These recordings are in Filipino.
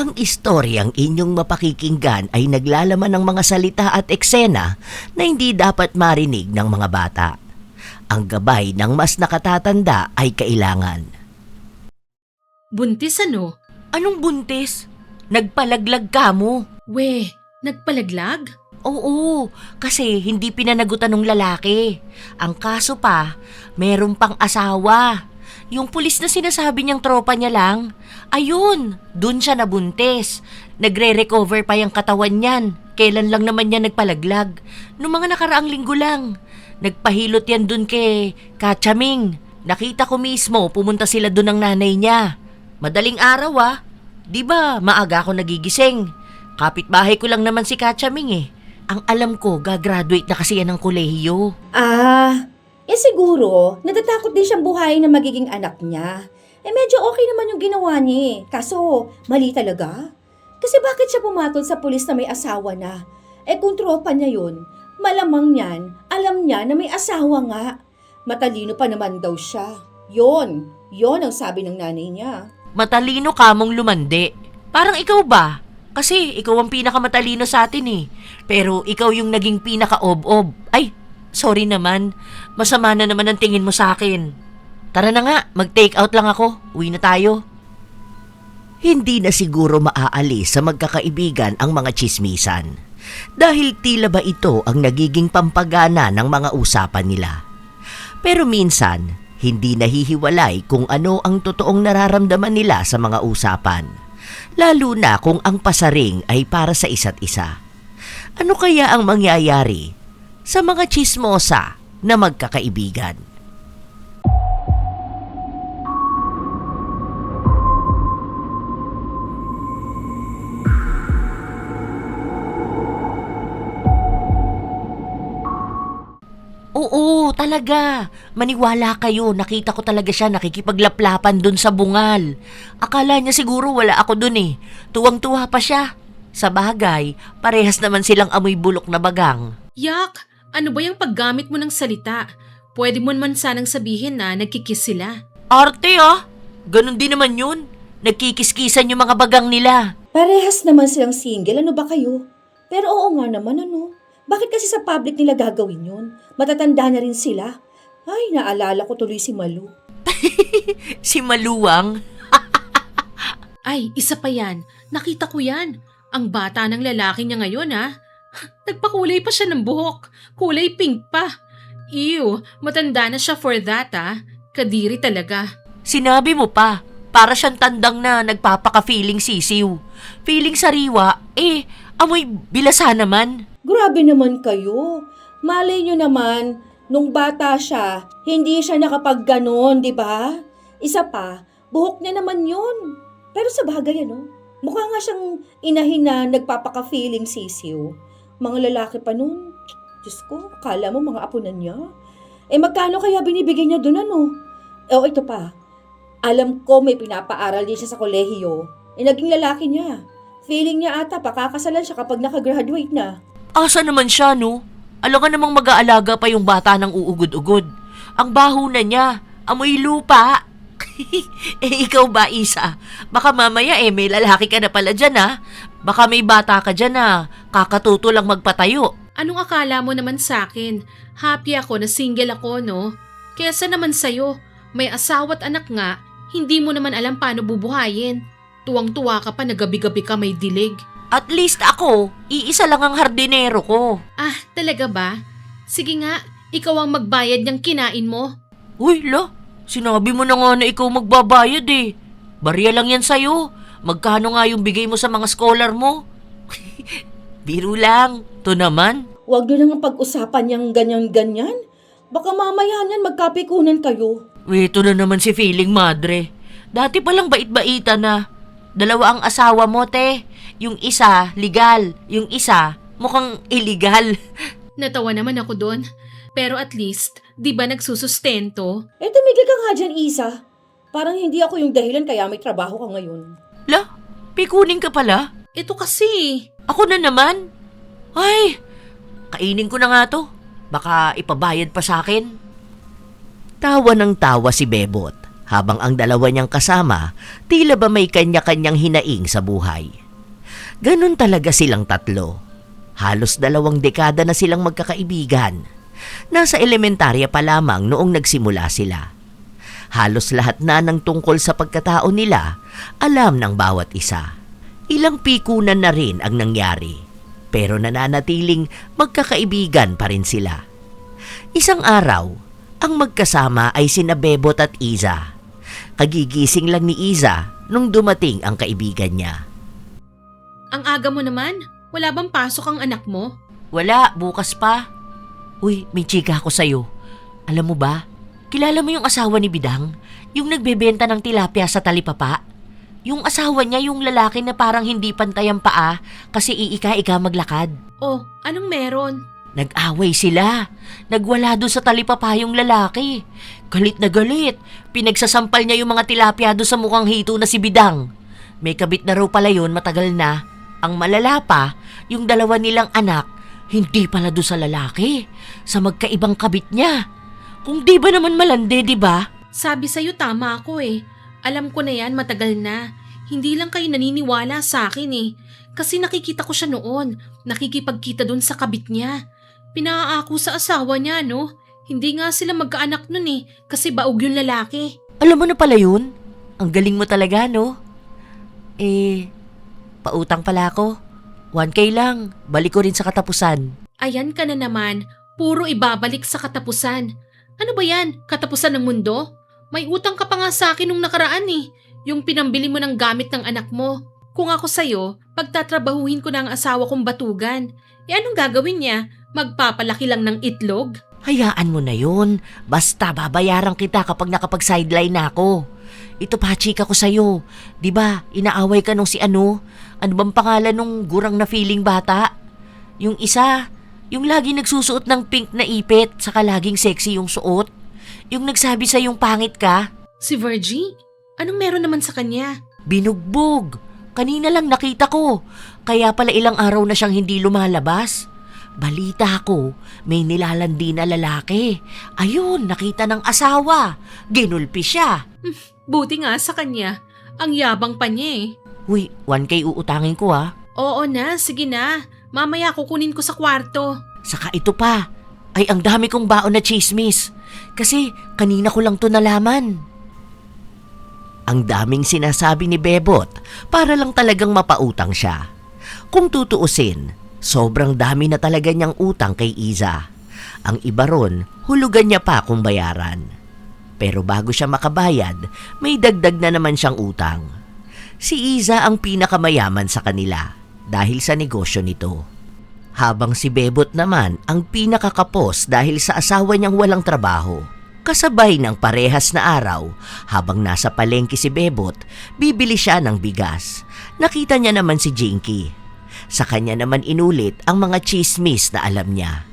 Ang istoryang inyong mapakikinggan ay naglalaman ng mga salita at eksena na hindi dapat marinig ng mga bata. Ang gabay ng mas nakatatanda ay kailangan. Buntis ano? Anong buntis? Nagpalaglag ka mo. We, nagpalaglag? Oo, kasi hindi pinanagutan ng lalaki. Ang kaso pa, meron pang asawa. Yung pulis na sinasabi niyang tropa niya lang, ayun, dun siya nabuntis. Nagre-recover pa yung katawan niyan. Kailan lang naman niya nagpalaglag? Noong mga nakaraang linggo lang. Nagpahilot yan dun kay Kachaming. Nakita ko mismo, pumunta sila dun ng nanay niya. Madaling araw Di ba maaga ako nagigising? Kapitbahay ko lang naman si Kachaming eh. Ang alam ko, gagraduate na kasi yan ng kolehiyo. Siguro, natatakot din siyang buhayin na magiging anak niya. Medyo okay naman yung ginawa niya eh. Kaso, mali talaga. Kasi bakit siya pumatol sa pulis na may asawa na? Kung tropa niya yun, malamang niyan, alam niya na may asawa nga. Matalino pa naman daw siya. Yon ang sabi ng nanay niya. Matalino ka mong lumandi. Parang ikaw ba? Kasi ikaw ang pinakamatalino sa atin eh. Pero ikaw yung naging pinaka-ob-ob. Ay, sorry naman. Masama na naman ang tingin mo sa akin. Tara na nga, mag-take out lang ako. Uwi na tayo. Hindi na siguro maaalis sa magkakaibigan ang mga tsismisan. Dahil tila ba ito ang nagiging pampagana ng mga usapan nila. Pero minsan, hindi nahihiwalay kung ano ang totoong nararamdaman nila sa mga usapan. Lalo na kung ang pasaring ay para sa isa't isa. Ano kaya ang mangyayari sa mga tsismosa na magkakaibigan? Oo, talaga. Maniwala kayo, nakita ko talaga siya nakikipaglaplapan dun sa bungal. Akala niya siguro wala ako dun eh. Tuwang-tuwa pa siya. Sa bagay, parehas naman silang amoy bulok na bagang. Yak, ano ba yung paggamit mo ng salita? Pwede mo naman sanang sabihin na nagkikiss sila. Arte Ganon din naman yun. Nagkikiskisan yung mga bagang nila. Parehas naman silang single, ano ba kayo? Pero oo nga naman, ano? Bakit kasi sa public nila gagawin yun? Matatanda na rin sila. Ay, naalala ko tuloy si Malu. Si Maluwang. Ay, isa pa yan. Nakita ko yan. Ang bata ng lalaki niya ngayon Nagpakulay pa siya ng buhok. Kulay pink pa. Ew, matanda na siya for that Kadiri talaga. Sinabi mo pa, para siyang tandang na nagpapaka-feeling sisiw. Feeling sariwa, amoy bilasa naman. Grabe naman kayo. Malay nyo naman, nung bata siya, hindi siya nakapagganon, di ba? Isa pa, buhok niya naman yun. Pero sa bagay, mukha nga siyang inahin na nagpapaka-feeling sisiw. Mga lalaki pa nun. Diyos ko, kala mo mga apo na niya. Magkano kaya binibigay niya dun, ito pa. Alam ko may pinapaaral din siya sa kolehiyo. Naging lalaki niya. Feeling niya ata pakakasalan siya kapag nakagraduate na. Asa naman siya, no? Alam ka namang mag-aalaga pa yung bata ng uugod-ugod. Ang baho na niya. Amoy lupa. Ikaw ba, Isa? Baka mamaya may lalaki ka na pala dyan, Baka may bata ka dyan, kakatuto lang magpatayo. Anong akala mo naman sa akin? Happy ako na single ako, no? Kesa naman sa'yo, may asawa't anak nga, hindi mo naman alam paano bubuhayin. Tuwang-tuwa ka pa na gabi-gabi ka may dilig. At least ako, iisa lang ang hardinero ko. Talaga ba? Sige nga, ikaw ang magbayad ng kinain mo. Uy, sinabi mo na nga na ikaw magbabayad eh. Barya lang yan sa'yo. Magkano nga yung bigay mo sa mga scholar mo? Biro lang, to naman. Huwag nyo nang pag-usapan yung ganyan-ganyan. Baka mamaya niyan magkapikunan kayo. Ito na naman si Feeling Madre. Dati palang bait-baita na. 2 ang asawa mo, te. Yung isa, legal. Yung isa, mukhang illegal. Natawa naman ako doon. Pero at least, di ba nagsusustento? Tumigil ka nga dyan, Isa. Parang hindi ako yung dahilan kaya may trabaho ka ngayon. Pikunin ka pala? Ito kasi. Ako na naman? Ay, kainin ko na nga to. Baka ipabayad pa sa akin. Tawa ng tawa si Bebot habang ang dalawa niyang kasama tila ba may kanya-kanyang hinaing sa buhay. Ganon talaga silang tatlo. Halos 2 dekada na silang magkakaibigan. Nasa elementarya pa lamang noong nagsimula sila. Halos lahat na ng tungkol sa pagkatao nila alam ng bawat isa. Ilang pikunan na rin ang nangyari, pero nananatiling magkakaibigan pa rin sila. Isang araw, ang magkasama ay sina Bebot at Iza. Kagigising lang ni Iza nung dumating ang kaibigan niya. Ang aga mo naman, wala bang pasok ang anak mo? Wala, bukas pa. Uy, may chika ako sa'yo. Alam mo ba, kilala mo yung asawa ni Bidang? Yung nagbebenta ng tilapia sa talipapa? Yung asawa niya yung lalaki na parang hindi pantay ang paa kasi iika-ika maglakad. Oh, anong meron? Nag-away sila. Nagwala doon sa talipapa yung lalaki. Galit na galit. Pinagsasampal niya yung mga tilapia doon sa mukhang hito na si Bidang. May kabit na raw pala yun, matagal na. Ang malala pa, yung 2 nilang anak, hindi pala doon sa lalaki. Sa magkaibang kabit niya. Kung di ba naman malande, di ba? Sabi sa'yo tama ako eh. Alam ko na yan matagal na. Hindi lang kayo naniniwala sa akin eh. Kasi nakikita ko siya noon. Nakikipagkita doon sa kabit niya. Pinaako sa asawa niya, no? Hindi nga sila magkaanak nun eh, kasi baog yung lalaki. Alam mo na pala yun? Ang galing mo talaga, no? Pautang pala ako. 1K lang, balik ko rin sa katapusan. Ayan ka na naman, puro ibabalik sa katapusan. Ano ba yan, katapusan ng mundo? May utang ka pa nga sa akin nung nakaraan eh, yung pinambili mo ng gamit ng anak mo. Kung ako sa'yo, pagtatrabahuhin ko na ang asawa kong batugan. Anong gagawin niya? Magpapalaki lang ng itlog? Hayaan mo na yun. Basta babayaran kita kapag nakapag-sideline na ako. Ito pa, chika ko sa'yo. Diba, inaaway ka nung si ano? Ano bang pangalan nung gurang na feeling bata? Yung isa, yung lagi nagsusuot ng pink na ipit, saka laging sexy yung suot. Yung nagsabi sa yung pangit ka. Si Virgie? Anong meron naman sa kanya? Binugbog. Kanina lang nakita ko. Kaya pala ilang araw na siyang hindi lumalabas. Balita ko, may nilalandi na lalaki. Ayun, nakita ng asawa. Ginulpi siya. Buti nga sa kanya. Ang yabang pa niya eh. Uy, 1K uutangin ko ha. Oo na, sige na. Mamaya kukunin ko sa kwarto. Saka ito pa. Ay, ang dami kong baon na chismis. Kasi kanina ko lang to nalaman. Ang daming sinasabi ni Bebot para lang talagang mapautang siya. Kung tutuusin, sobrang dami na talaga niyang utang kay Iza. Ang iba ron, hulugan niya pa kung bayaran. Pero bago siya makabayad, may dagdag na naman siyang utang. Si Iza ang pinakamayaman sa kanila dahil sa negosyo nito. Habang si Bebot naman ang pinakakapos dahil sa asawa niyang walang trabaho. Kasabay ng parehas na araw, habang nasa palengke si Bebot, bibili siya ng bigas. Nakita niya naman si Jinky. Sa kanya naman inulit ang mga chismis na alam niya.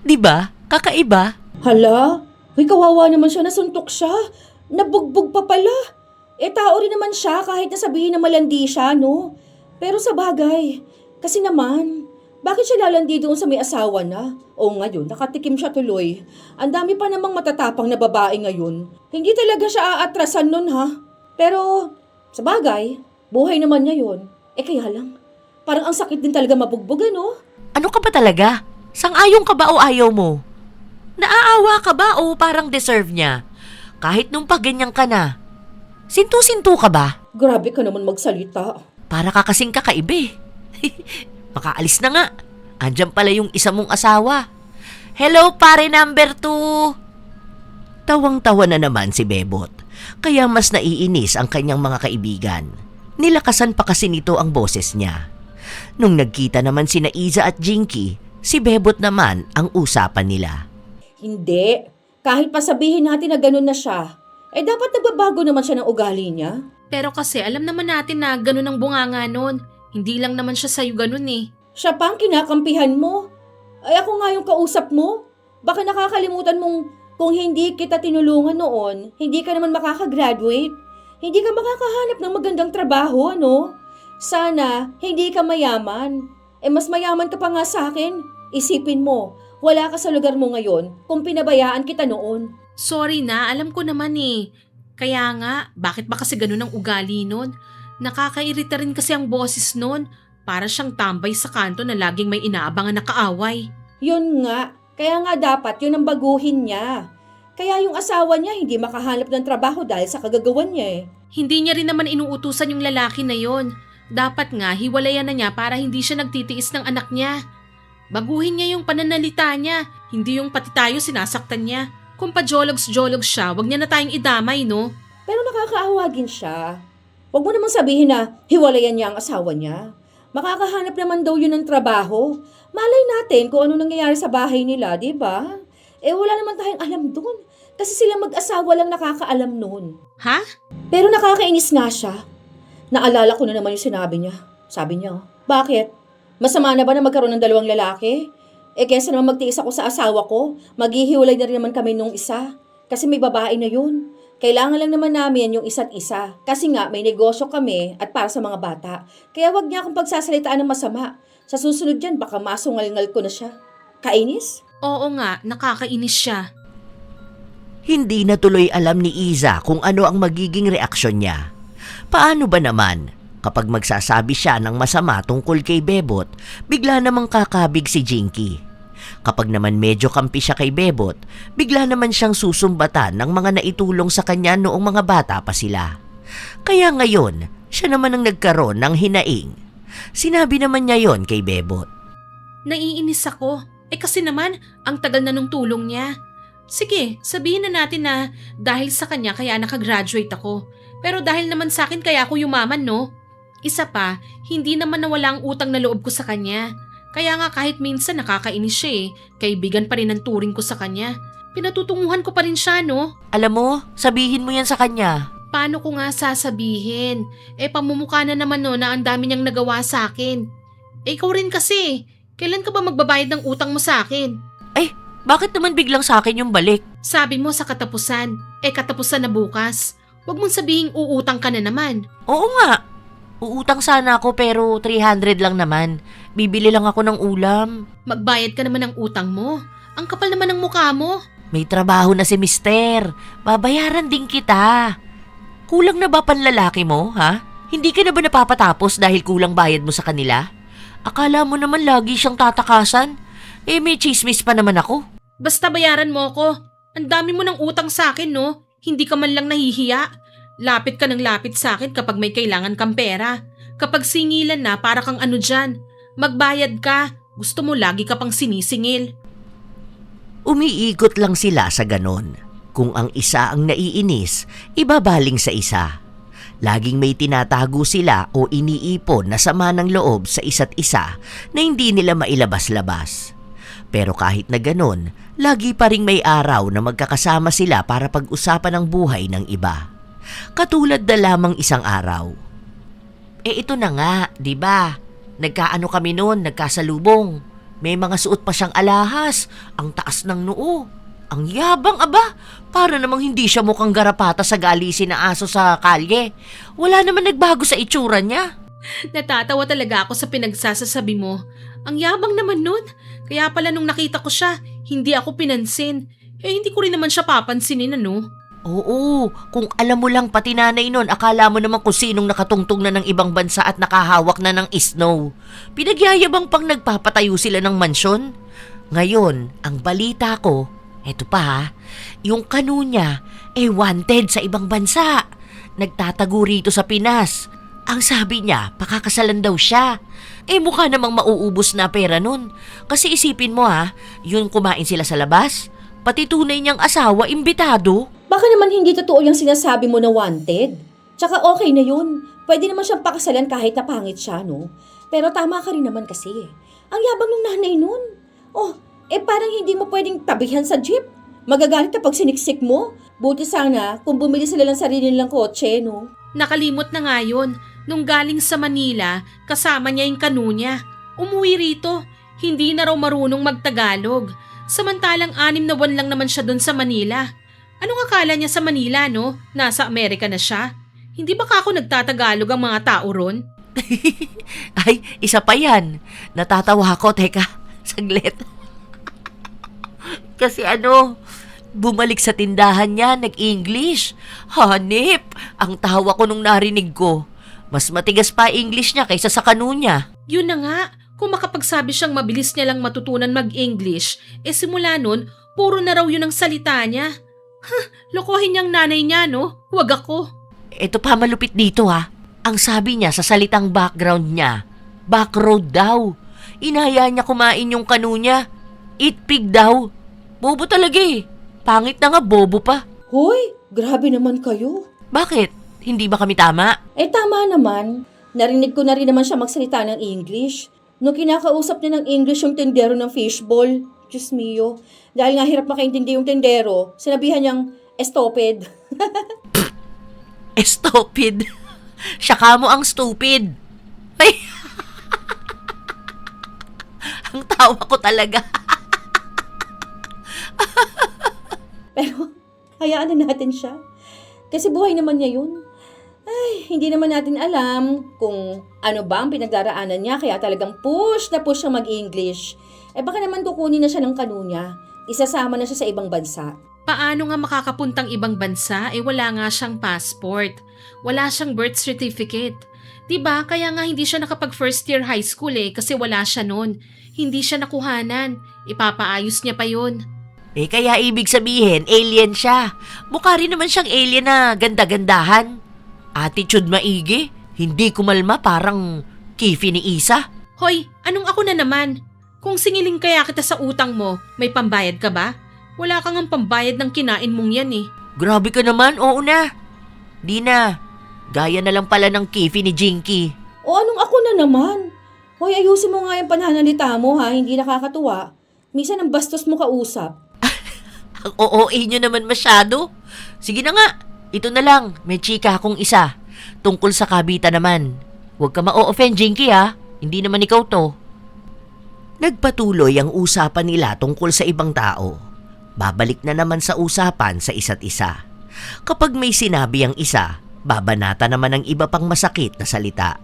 Diba? Kakaiba? Hala, kawawa naman siya, nasuntok siya. Nabugbog pa pala. Tao rin naman siya kahit nasabihin na malandi siya, no? Pero sa bagay, kasi naman, bakit siya lalandi doon sa may asawa na? O ngayon, nakatikim siya tuloy. Ang dami pa namang matatapang na babae ngayon. Hindi talaga siya aatrasan nun, ha? Pero, sa bagay, buhay naman niya yun. Kaya lang, parang ang sakit din talaga mabugbog, no? Ano ka ba talaga? Sang-ayong ka ba o ayaw mo? Naaawa ka ba o parang deserve niya? Kahit nung paganyan ka na. Sintu-sintu ka ba? Grabe ka naman magsalita. Para ka kasing kakaiba. Makaalis na nga. Andyan pala yung isa mong asawa. Hello, pare number 2. Tawang-tawa na naman si Bebot. Kaya mas naiinis ang kanyang mga kaibigan. Nilakasan pa kasi nito ang boses niya. Nung nagkita naman sina Iza at Jinky, si Bebot naman ang usapan nila. Hindi. Kahit pa sabihin natin na ganun na siya, dapat nagbabago naman siya ng ugali niya. Pero kasi alam naman natin na ganun ang bunganga nun. Hindi lang naman siya sa'yo ganun eh. Siya pa ang kinakampihan mo. Ako nga yung kausap mo. Baka nakakalimutan mong kung hindi kita tinulungan noon, hindi ka naman makakagraduate. Hindi ka makakahanap ng magandang trabaho, ano? Sana, hindi ka mayaman. Mas mayaman ka pa nga sa akin. Isipin mo, wala ka sa lugar mo ngayon kung pinabayaan kita noon. Sorry na, alam ko naman eh. Kaya nga, bakit ba kasi ganun ang ugali nun? Nakakairita rin kasi ang boses nun. Para siyang tambay sa kanto na laging may inaabangan na kaaway. Yun nga, kaya nga dapat yun ang baguhin niya. Kaya yung asawa niya hindi makahanap ng trabaho dahil sa kagagawan niya eh. Hindi niya rin naman inuutusan yung lalaki na yon. Dapat nga, hiwalayan na niya para hindi siya nagtitiis ng anak niya. Baguhin niya yung pananalita niya, hindi yung pati tayo sinasaktan niya. Kung pa-jologs-jologs siya, wag niya na tayong idamay, no? Pero nakakaawa din siya. Huwag mo naman sabihin na hiwalayan niya ang asawa niya. Makakahanap naman daw yun ng trabaho. Malay natin kung ano nangyayari sa bahay nila, di ba? Eh wala naman tayong alam dun. Kasi sila mag-asawa lang nakakaalam nun. Ha? Pero nakakainis nga siya. Naalala ko na naman yung sinabi niya. Sabi niya, bakit? Masama na ba na magkaroon ng dalawang lalaki? Eh kesa naman magtiis ako sa asawa ko, maghihiwalay na rin naman kami nung isa. Kasi may babae na yun. Kailangan lang naman namin yung isa't isa. Kasi nga may negosyo kami at para sa mga bata. Kaya wag niya akong pagsasalitaan ng masama. Sa susunod yan, baka masungal-ngal ko na siya. Kainis? Oo nga, nakakainis siya. Hindi na tuloy alam ni Iza kung ano ang magiging reaksyon niya. Paano ba naman? Kapag magsasabi siya ng masama tungkol kay Bebot, bigla namang kakabig si Jinky. Kapag naman medyo kampi siya kay Bebot, bigla naman siyang susumbatan ng mga naitulong sa kanya noong mga bata pa sila. Kaya ngayon, siya naman ang nagkaroon ng hinaing. Sinabi naman niya yon kay Bebot. Naiinis ako. Eh kasi naman, ang tagal na nung tulong niya. Sige, sabihin na natin na dahil sa kanya kaya nakagraduate ako. Pero dahil naman sa akin kaya ako yumaman, no? Isa pa, hindi naman nawala ang utang na loob ko sa kanya. Kaya nga kahit minsan nakakainis siya eh, kaibigan pa rin ang turing ko sa kanya. Pinatutunguhan ko pa rin siya, no? Alam mo, sabihin mo yan sa kanya. Paano ko nga sasabihin? Eh pamumukha na naman no na ang dami niyang nagawa sa akin. Eh ikaw rin kasi, kailan ka ba magbabayad ng utang mo sa akin? Ay, bakit naman biglang sa akin yung balik? Sabi mo sa katapusan, eh katapusan na bukas. Huwag mong sabihing uutang ka na naman. Oo nga. Uutang sana ako pero 300 lang naman. Bibili lang ako ng ulam. Magbayad ka naman ng utang mo. Ang kapal naman ng mukha mo. May trabaho na si mister. Babayaran din kita. Kulang na ba panlalaki mo, ha? Hindi ka na ba napapatapos dahil kulang bayad mo sa kanila? Akala mo naman lagi siyang tatakasan? Eh may chismis pa naman ako. Basta bayaran mo ko. Ang dami mo ng utang sa akin, no? Hindi ka man lang nahihiya. Lapit ka ng lapit sa akin kapag may kailangan kang pera. Kapag singilan na, para kang ano dyan. Magbayad ka. Gusto mo lagi ka pang sinisingil. Umiikot lang sila sa ganon. Kung ang isa ang naiinis, ibabaling sa isa. Laging may tinatago sila o iniipon na sama ng loob sa isa't isa na hindi nila mailabas-labas. Pero kahit na ganon, lagi pa ring may araw na magkakasama sila para pag-usapan ang buhay ng iba. Katulad na lamang isang araw. Eh ito na nga, di ba? Nagkaano kami noon, nagkasalubong. May mga suot pa siyang alahas, ang taas ng noo. Ang yabang aba, para namang hindi siya mukhang garapata sa galisi na aso sa kalye. Wala naman nagbago sa itsura niya. Natatawa talaga ako sa pinagsasasabi mo. Ang yabang naman nun. Kaya pala nung nakita ko siya, hindi ako pinansin. Eh hindi ko rin naman siya papansinin, ano? Oo, kung alam mo lang pati nanay nun, akala mo naman kung sinong nakatungtong na ng ibang bansa at nakahawak na ng snow. Pinagyayabang pang nagpapatayo sila ng mansyon. Ngayon, ang balita ko, eto pa ha, yung kanu niya, wanted sa ibang bansa. Nagtatago rito sa Pinas. Ang sabi niya, pakakasalan daw siya. Mukha namang mauubos na pera nun. Kasi isipin mo ha, yung kumain sila sa labas, pati tunay niyang asawa imbitado. Baka naman hindi totoo yung sinasabi mo na wanted. Tsaka okay na yun. Pwede naman siyang pakasalan kahit na pangit siya, no? Pero tama ka rin naman kasi. Ang yabang ng nanay nun. Oh, parang hindi mo pwedeng tabihan sa jeep. Magagalit kapag siniksik mo. Buti sana kung bumili sila ng sarili nilang kotse, no? Nakalimot na nga yun. Nung galing sa Manila, kasama niya yung kanu niya. Umuwi rito. Hindi na raw marunong magtagalog. Samantalang 6 na buwan lang naman siya doon sa Manila. Anong akala niya sa Manila, no? Nasa Amerika na siya? Hindi ba ako nagtatagalog ang mga tao ron? Ay, isa pa yan. Natatawa ako, teka, saglit. Kasi Bumalik sa tindahan niya, nag-English. Hanip, ang tawa ko nung narinig ko. Mas matigas pa English niya kaysa sa kanu niya. Yun na nga, kung makapagsabi siyang mabilis niya lang matutunan mag-English, simula nun, puro na raw yun ang salita niya. Lokohin niyang nanay niya, no? Huwag ako. Ito pa malupit dito ha. Ang sabi niya sa salitang background niya, backroad daw. Inaya niya kumain yung kanu niya. Eat pig daw. Bobo talaga eh. Pangit na nga, bobo pa. Hoy, grabe naman kayo. Bakit? Hindi ba kami tama? Tama naman. Narinig ko na rin naman siya magsalita ng English. Nung kinakausap niya ng English yung tendero ng fishball, Diyos mio, dahil nga hirap makaintindi yung tendero, sinabihan niyang, stupid. Stupid. Siya ka mo ang stupid. Ay. Ang tawa ko talaga. Pero, hayaan na natin siya. Kasi buhay naman niya yun. Ay, hindi naman natin alam kung ano ba ang pinagdaraanan niya, kaya talagang push na push siya mag-English. Baka naman kukunin na siya ng kanu niya. Isasama na siya sa ibang bansa. Paano nga makakapuntang ibang bansa? Wala nga siyang passport. Wala siyang birth certificate. Diba? Kaya nga hindi siya nakapag first year high school kasi wala siya noon. Hindi siya nakuhanan. Ipapaayos niya pa yun. Kaya ibig sabihin, alien siya. Mukha rin naman siyang alien na ganda-gandahan. Attitude maigi. Hindi kumalma, parang kifi ni Isa. Hoy, anong ako na naman? Kung singiling kaya kita sa utang mo, may pambayad ka ba? Wala kang ang pambayad ng kinain mong yan Grabe ka naman, oo na. Di na. Gaya na lang pala ng kifi ni Jinky. O anong ako na naman? Hoy, ayusin mo nga yung pananalita mo ha, hindi nakakatuwa. Minsan ang bastos mo kausap. Ang OOA nyo naman masyado. Sige na nga, ito na lang, may chika akong isa. Tungkol sa kabita naman. Huwag ka ma-offend, Jinky ha. Hindi naman ikaw to. Nagpatuloy ang usapan nila tungkol sa ibang tao. Babalik na naman sa usapan sa isa't isa. Kapag may sinabi ang isa, babanata naman ang iba pang masakit na salita.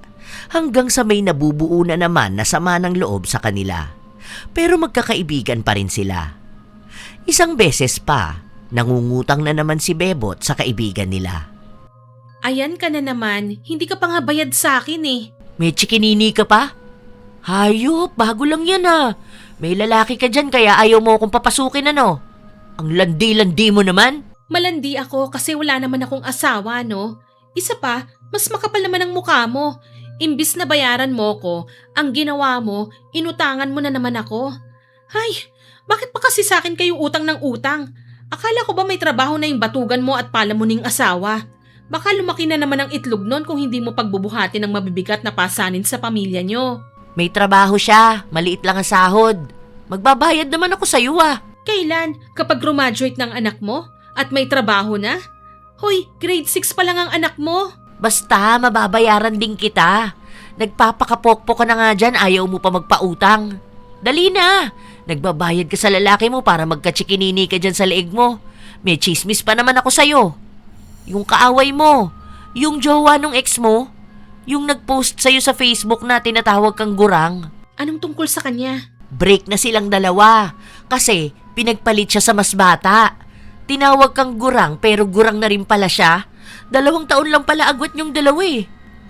Hanggang sa may nabubuo na naman na sama ng loob sa kanila. Pero magkakaibigan pa rin sila. Isang beses pa, nangungutang na naman si Bebot sa kaibigan nila. Ayan ka na naman, hindi ka pa nga bayad sa akin May chikinini ka pa? Hayop, bago lang yan May lalaki ka dyan kaya ayaw mo akong papasukin Ang landi-landi mo naman. Malandi ako kasi wala naman akong asawa, no? Isa pa, mas makapal naman ang mukha mo. Imbis na bayaran mo ko, ang ginawa mo, inutangan mo na naman ako. Hay, bakit pa kasi sa akin kayo utang ng utang? Akala ko ba may trabaho na yung batugan mo at palamuning asawa? Baka lumaki na naman ang itlog nun kung hindi mo pagbubuhati ng mabibigat na pasanin sa pamilya nyo. May trabaho siya, maliit lang ang sahod. Magbabayad naman ako sa'yo Kailan? Kapag graduate ng anak mo? At may trabaho na? Hoy, grade 6 pa lang ang anak mo. Basta, mababayaran din kita. Nagpapakapokpok ka na nga dyan, ayaw mo pa magpautang. Dali na! Nagbabayad ka sa lalaki mo para magkachikinini ka dyan sa leeg mo. May chismis pa naman ako sa'yo. Yung kaaway mo, yung jowa nung ex mo, yung nag-post sa'yo sa Facebook na tinatawag kang gurang. Anong tungkol sa kanya? Break na silang dalawa kasi pinagpalit siya sa mas bata. Tinawag kang gurang pero gurang na rin pala siya. 2 taon lang pala agwat niyong dalawa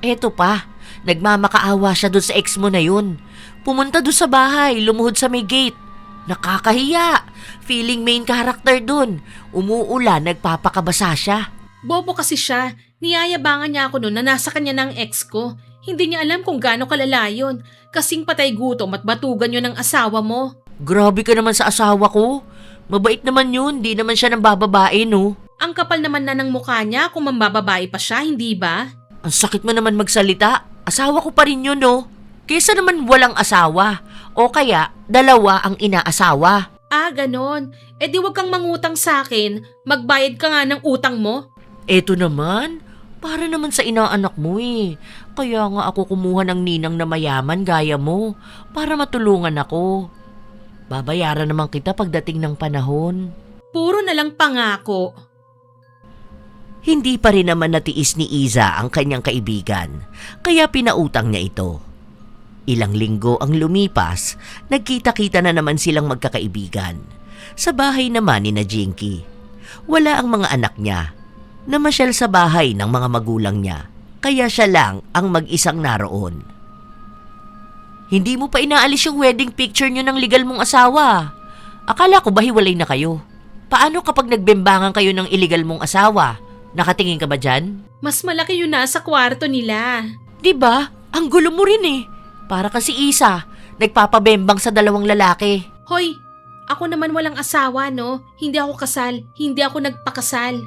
Eto pa, nagmamakaawa siya doon sa ex mo na yun. Pumunta doon sa bahay, lumuhod sa may gate. Nakakahiya. Feeling main character doon. Umuulan, nagpapakabasa siya. Bobo kasi siya. Niyayabangan niya ako noon na nasa kanya ng ex ko. Hindi niya alam kung gaano kalala yun. Kasing patay gutom at batugan yun ng asawa mo. Grabe ka naman sa asawa ko. Mabait naman yun, di naman siya nang bababae, no? Ang kapal naman na ng mukha niya kung mambababae pa siya, hindi ba? Ang sakit mo naman magsalita. Asawa ko pa rin yun, no? Kesa naman walang asawa. O kaya, 2 ang inaasawa. Ah, ganon. Di wag kang mangutang sa akin. Magbayad ka nga ng utang mo. Eto naman, para naman sa inaanak mo Kaya nga ako kumuha ng ninang na mayaman gaya mo, para matulungan ako. Babayaran naman kita pagdating ng panahon. Puro na lang pangako. Hindi pa rin naman natiis ni Iza ang kanyang kaibigan, kaya pinautang niya ito. Ilang linggo ang lumipas, nagkita-kita na naman silang magkakaibigan. Sa bahay naman ni na Jinky, wala ang mga anak niya. Namasyal sa bahay ng mga magulang niya, kaya siya lang ang mag-isang naroon. Hindi mo pa inaalis yung wedding picture niyo ng legal mong asawa. Akala ko ba hiwalay na kayo? Paano kapag nagbembangan kayo ng illegal mong asawa? Nakatingin ka ba dyan? Mas malaki yun nasa kwarto nila. Diba? Ang gulo mo rin eh. Para kasi Isa, nagpapabembang sa dalawang lalaki. Hoy, ako naman walang asawa, no? Hindi ako kasal, hindi ako nagpakasal.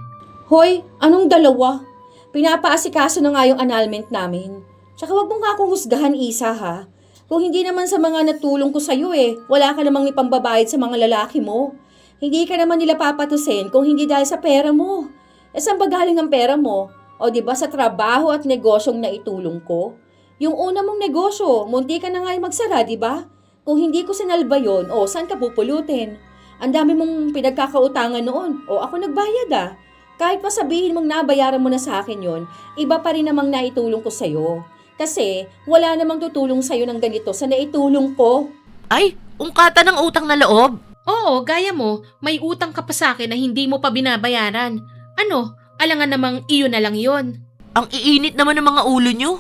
Hoy, anong dalawa? Pinapaasikaso na nga yung annulment namin. Tsaka wag mong nga akong husgahan, Isa, ha? Kung hindi naman sa mga natulong ko sa'yo wala ka namang ipambabayad sa mga lalaki mo. Hindi ka naman nila papatusin kung hindi dahil sa pera mo. Saan ba galing ang pera mo? O di ba sa trabaho at negosyong naitulong ko? Yung una mong negosyo, munti ka na nga magsara, di ba? Kung hindi ko sinalba yon, saan ka pupulutin? Ang dami mong pinagkakautangan noon, ako nagbayad Kahit pa sabihin mong nabayaran mo na sa akin yon, iba pa rin namang naitulong ko sa'yo. Kasi wala namang tutulong sa'yo ng ganito sa naitulong ko. Ay, ungkata ng utang na loob. Oo, gaya mo, may utang ka pa sa akin na hindi mo pa binabayaran. Ano, alangan namang iyon na lang yon. Ang iinit naman ng mga ulo nyo.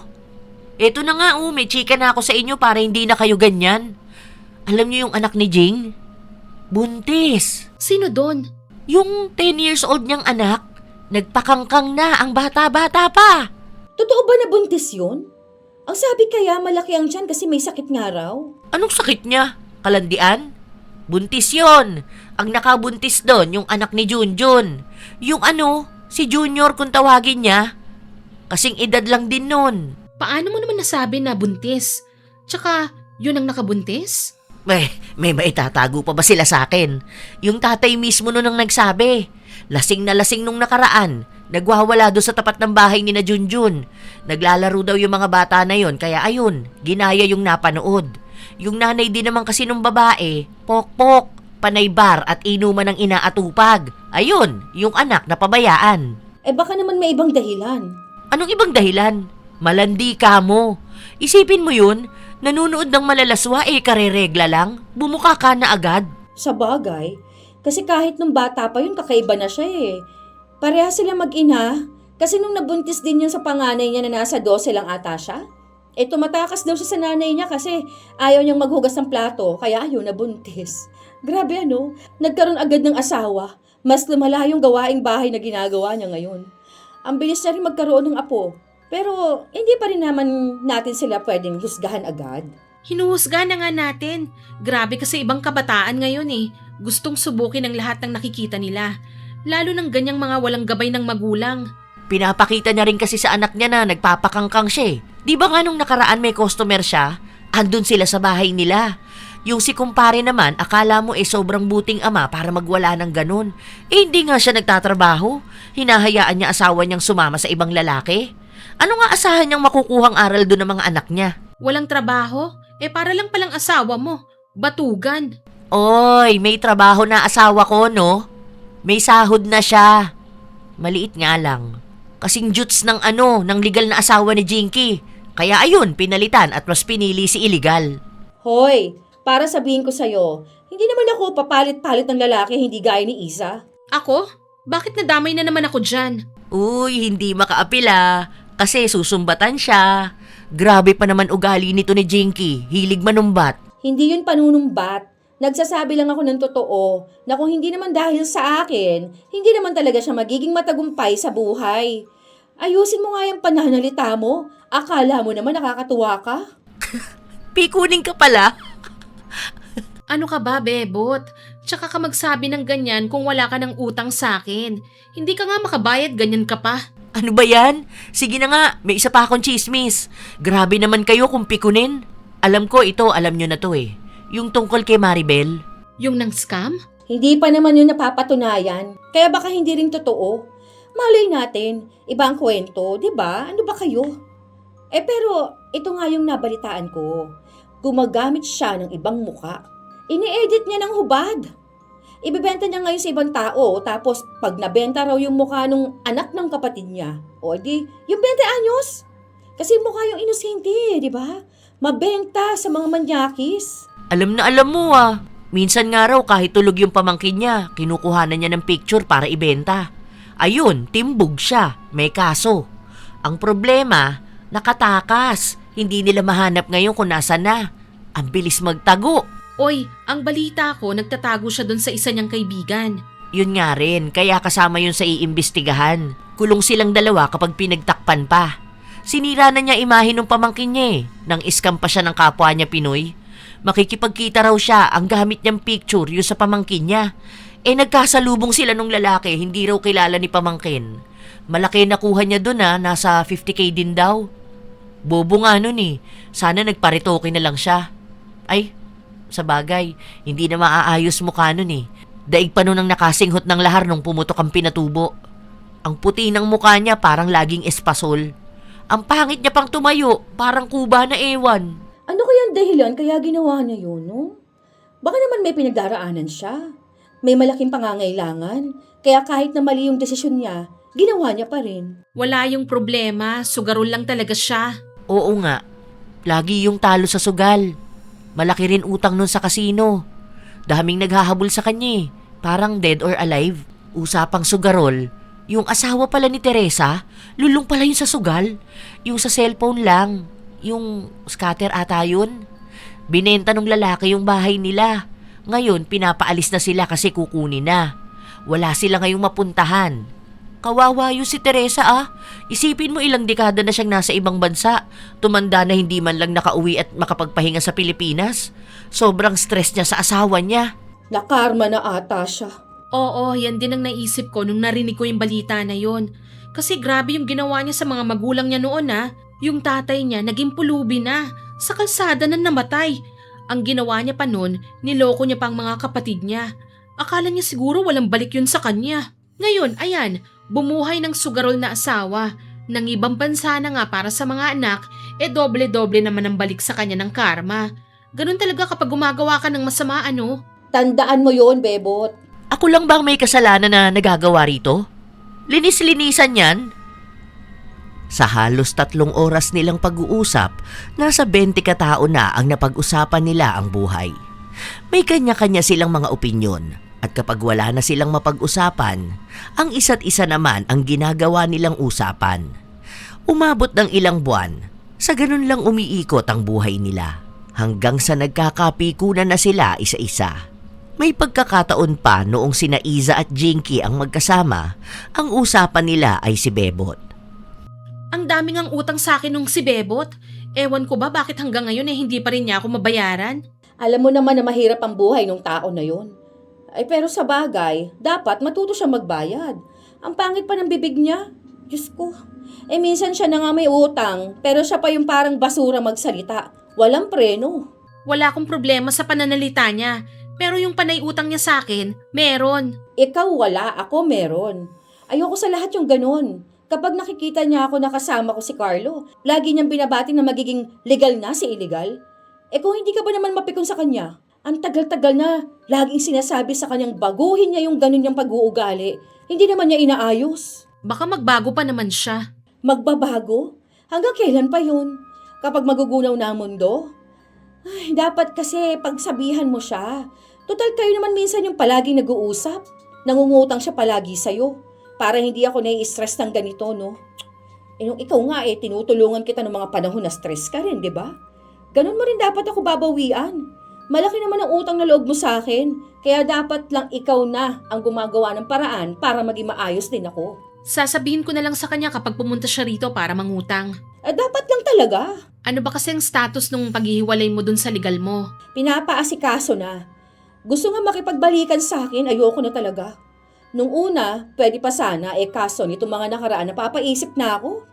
Eto na nga may chika na ako sa inyo para hindi na kayo ganyan. Alam niyo yung anak ni Jing? Buntis. Sino doon? Yung 10 years old niyang anak, nagpakangkang na ang bata-bata pa. Totoo ba na buntis yun? Ang sabi kaya malaki ang tiyan kasi may sakit nga raw. Anong sakit niya? Kalandian? Buntis yon. Ang nakabuntis doon, yung anak ni Junjun. Yung si Junior kung tawagin niya. Kasing edad lang din nun. Paano mo naman nasabi na buntis? Tsaka, yun ang nakabuntis? May maitatago pa ba sila sa akin? Yung tatay mismo nun ang nagsabi. Lasing na lasing nung nakaraan. Nagwawala doon sa tapat ng bahay ni na Junjun. Naglalaro daw yung mga bata na yon, kaya ayun, ginaya yung napanood. Yung nanay din naman kasi nung babae, pok-pok, panay bar at inuman ng inaatupag. Ayun, yung anak na pabayaan. Baka naman may ibang dahilan. Anong ibang dahilan? Malandi ka mo. Isipin mo yun, nanunood ng malalaswa kareregla lang, bumuka ka na agad. Sa bagay, kasi kahit nung bata pa yun, kakaiba na siya Pareha sila mag-ina, kasi nung nabuntis din yun sa panganay niya na nasa 12 lang ata siya. Tumatakas daw siya sa nanay niya kasi ayaw niyang maghugas ng plato, kaya ayun, nabuntis. Grabe nagkaroon agad ng asawa. Mas lumala yung gawaing bahay na ginagawa niya ngayon. Ang bilis niya rin magkaroon ng apo. Pero hindi pa rin naman natin sila pwedeng husgahan agad. Hinuhusga na nga natin. Grabe kasi ibang kabataan ngayon Gustong subukin ang lahat ng nakikita nila. Lalo ng ganyang mga walang gabay ng magulang. Pinapakita niya rin kasi sa anak niya na nagpapakangkang siya. Di ba nga nung nakaraan may customer siya, andun sila sa bahay nila. Yung si kumpare naman, akala mo sobrang buting ama para magwala ng ganun. Hindi nga siya nagtatrabaho. Hinahayaan niya asawa niyang sumama sa ibang lalaki. Ano nga asahan niyang makukuhang aral doon ng mga anak niya? Walang trabaho? Para lang palang asawa mo. Batugan. Oy, may trabaho na asawa ko, no? May sahod na siya. Maliit nga lang. Kasing juts ng ng legal na asawa ni Jinky. Kaya ayun, pinalitan at mas pinili si illegal. Hoy, para sabihin ko sa'yo, hindi naman ako papalit-palit ng lalaki hindi gaya ni Isa. Ako? Bakit nadamay na naman ako dyan? Uy, hindi makaapila. Kasi susumbatan siya. Grabe pa naman ugali nito ni Jinky. Hilig manumbat. Hindi yun panunumbat. Nagsasabi lang ako ng totoo na kung hindi naman dahil sa akin, hindi naman talaga siya magiging matagumpay sa buhay. Ayusin mo nga yung pananalita mo. Akala mo naman nakakatuwa ka? Pikuning ka pala. Ano ka ba, Bebot? Tsaka ka magsabi ng ganyan kung wala ka ng utang sa akin. Hindi ka nga makabayad, ganyan ka pa. Ano ba yan? Sige na nga, may isa pa akong chismis. Grabe naman kayo kung pikunin. Alam ko ito, alam nyo na to Yung tungkol kay Maribel. Yung nang scam? Hindi pa naman yun napapatunayan. Kaya baka hindi rin totoo. Malay natin, iba ang kwento, di ba? Ano ba kayo? Pero ito nga yung nabalitaan ko. Gumagamit siya ng ibang muka. Ini-edit niya ng hubad. Ibebenta niya ngayon sa ibang tao, tapos pag nabenta raw yung mukha nung anak ng kapatid niya, o di, yung 20 anyos. Kasi mukha yung inosente, di ba? Mabenta sa mga manyakis. Alam na alam mo Minsan nga raw kahit tulog yung pamangkin niya, kinukuhanan niya ng picture para ibenta. Ayun, timbog siya, may kaso. Ang problema, nakatakas. Hindi nila mahanap ngayon kung nasa na. Ang bilis magtago. Oy, ang balita ko, nagtatago siya doon sa isa niyang kaibigan. Yun nga rin, kaya kasama yun sa iimbestigahan. Kulong silang dalawa kapag pinagtakpan pa. Sinira na niya imahe ng pamangkin niya nang iskam pa siya ng kapwa niya Pinoy. Makikipagkita raw siya, ang gamit niyang picture yung sa pamangkin niya. Nagkasalubong sila nung lalaki, hindi raw kilala ni pamangkin. Malaki nakuha niya dun nasa 50K din daw. Bobo nga nun sana nagparitoke na lang siya. Ay, sa bagay, hindi na maaayos mukha nun Daig pa nun ang nakasinghot ng lahar nung pumutok ang pinatubo. Ang puti ng mukha niya parang laging espasol. Ang pangit niya pang tumayo, parang kuba na ewan. Ano kaya ang dahilan kaya ginawa niya yun, no? Baka naman may pinagdaraanan siya. May malaking pangangailangan. Kaya kahit na mali yung desisyon niya, ginawa niya pa rin. Wala yung problema, sugarol lang talaga siya. Oo nga, lagi yung talo sa sugal. Malaki rin utang nun sa kasino. Daming naghahabol sa kanya parang dead or alive. Usapang sugarol, yung asawa pala ni Teresa, lulong pala yun sa sugal. Yung sa cellphone lang. Yung scatter ata yun. Binenta ng lalaki yung bahay nila. Ngayon, pinapaalis na sila kasi kukunin na. Wala sila ngayong mapuntahan. Kawawa yung si Teresa Isipin mo ilang dekada na siyang nasa ibang bansa. Tumanda na hindi man lang nakauwi at makapagpahinga sa Pilipinas. Sobrang stress niya sa asawa niya. Nakarma na ata siya. Oo, yan din ang naisip ko nung narinig ko yung balita na yon. Kasi grabe yung ginawa niya sa mga magulang niya noon Yung tatay niya naging pulubi na, sa kalsada na namatay. Ang ginawa niya pa noon, niloko niya pang mga kapatid niya. Akala niya siguro walang balik yun sa kanya. Ngayon, ayan, bumuhay ng sugarol na asawa. Nang ibang bansa na nga para sa mga anak, doble-doble naman ang balik sa kanya ng karma. Ganun talaga kapag gumagawa ka ng masama Tandaan mo yon, Bebot. Ako lang bang may kasalanan na nagagawa rito? Linis-linisan yan? Sa halos 3 oras nilang pag-uusap, nasa 20 katao na ang napag-usapan nila ang buhay. May kanya-kanya silang mga opinyon at kapag wala na silang mapag-usapan, ang isa't isa naman ang ginagawa nilang usapan. Umabot ng ilang buwan, sa ganun lang umiikot ang buhay nila hanggang sa nagkakapikunan na sila isa-isa. May pagkakataon pa noong sina Iza at Jinky ang magkasama, ang usapan nila ay si Bebot. Ang daming ang utang sa akin nung si Bebot. Ewan ko ba bakit hanggang ngayon hindi pa rin niya ako mabayaran? Alam mo naman na mahirap ang buhay ng tao na yon. Pero sa bagay, dapat matuto siya magbayad. Ang pangit pa ng bibig niya. Diyos ko. Minsan siya na nga may utang, pero siya pa yung parang basura magsalita. Walang preno. Wala akong problema sa pananalita niya. Pero yung panay utang niya sa akin, meron. Ikaw wala, ako meron. Ayoko sa lahat yung ganun. Kapag nakikita niya ako nakasama ko si Carlo, lagi niyang binabati na magiging legal na si illegal. Kung hindi ka ba naman mapikon sa kanya, ang tagal-tagal na laging sinasabi sa kanyang baguhin niya yung ganun niyang pag-uugali. Hindi naman niya inaayos. Baka magbago pa naman siya. Magbabago? Hanggang kailan pa yun? Kapag magugunaw na ang mundo? Dapat kasi pagsabihan mo siya. Total kayo naman minsan yung palaging nag-uusap. Nangungutang siya palagi sa'yo. Para hindi ako nai-stress ng ganito, no? Nung ikaw nga tinutulungan kita ng mga panahon na stress ka rin, di ba? Ganun mo rin dapat ako babawian. Malaki naman ang utang na loob mo sa akin, kaya dapat lang ikaw na ang gumagawa ng paraan para maging maayos din ako. Sasabihin ko na lang sa kanya kapag pumunta siya rito para mangutang. Dapat lang talaga. Ano ba kasi ang status nung paghihiwalay mo dun sa legal mo? Pinapaasikaso na. Gusto nga makipagbalikan sa akin, ayoko na talaga. Nung una, pwede pa sana, kaso nitong mga nakaraan napapaisip na ako.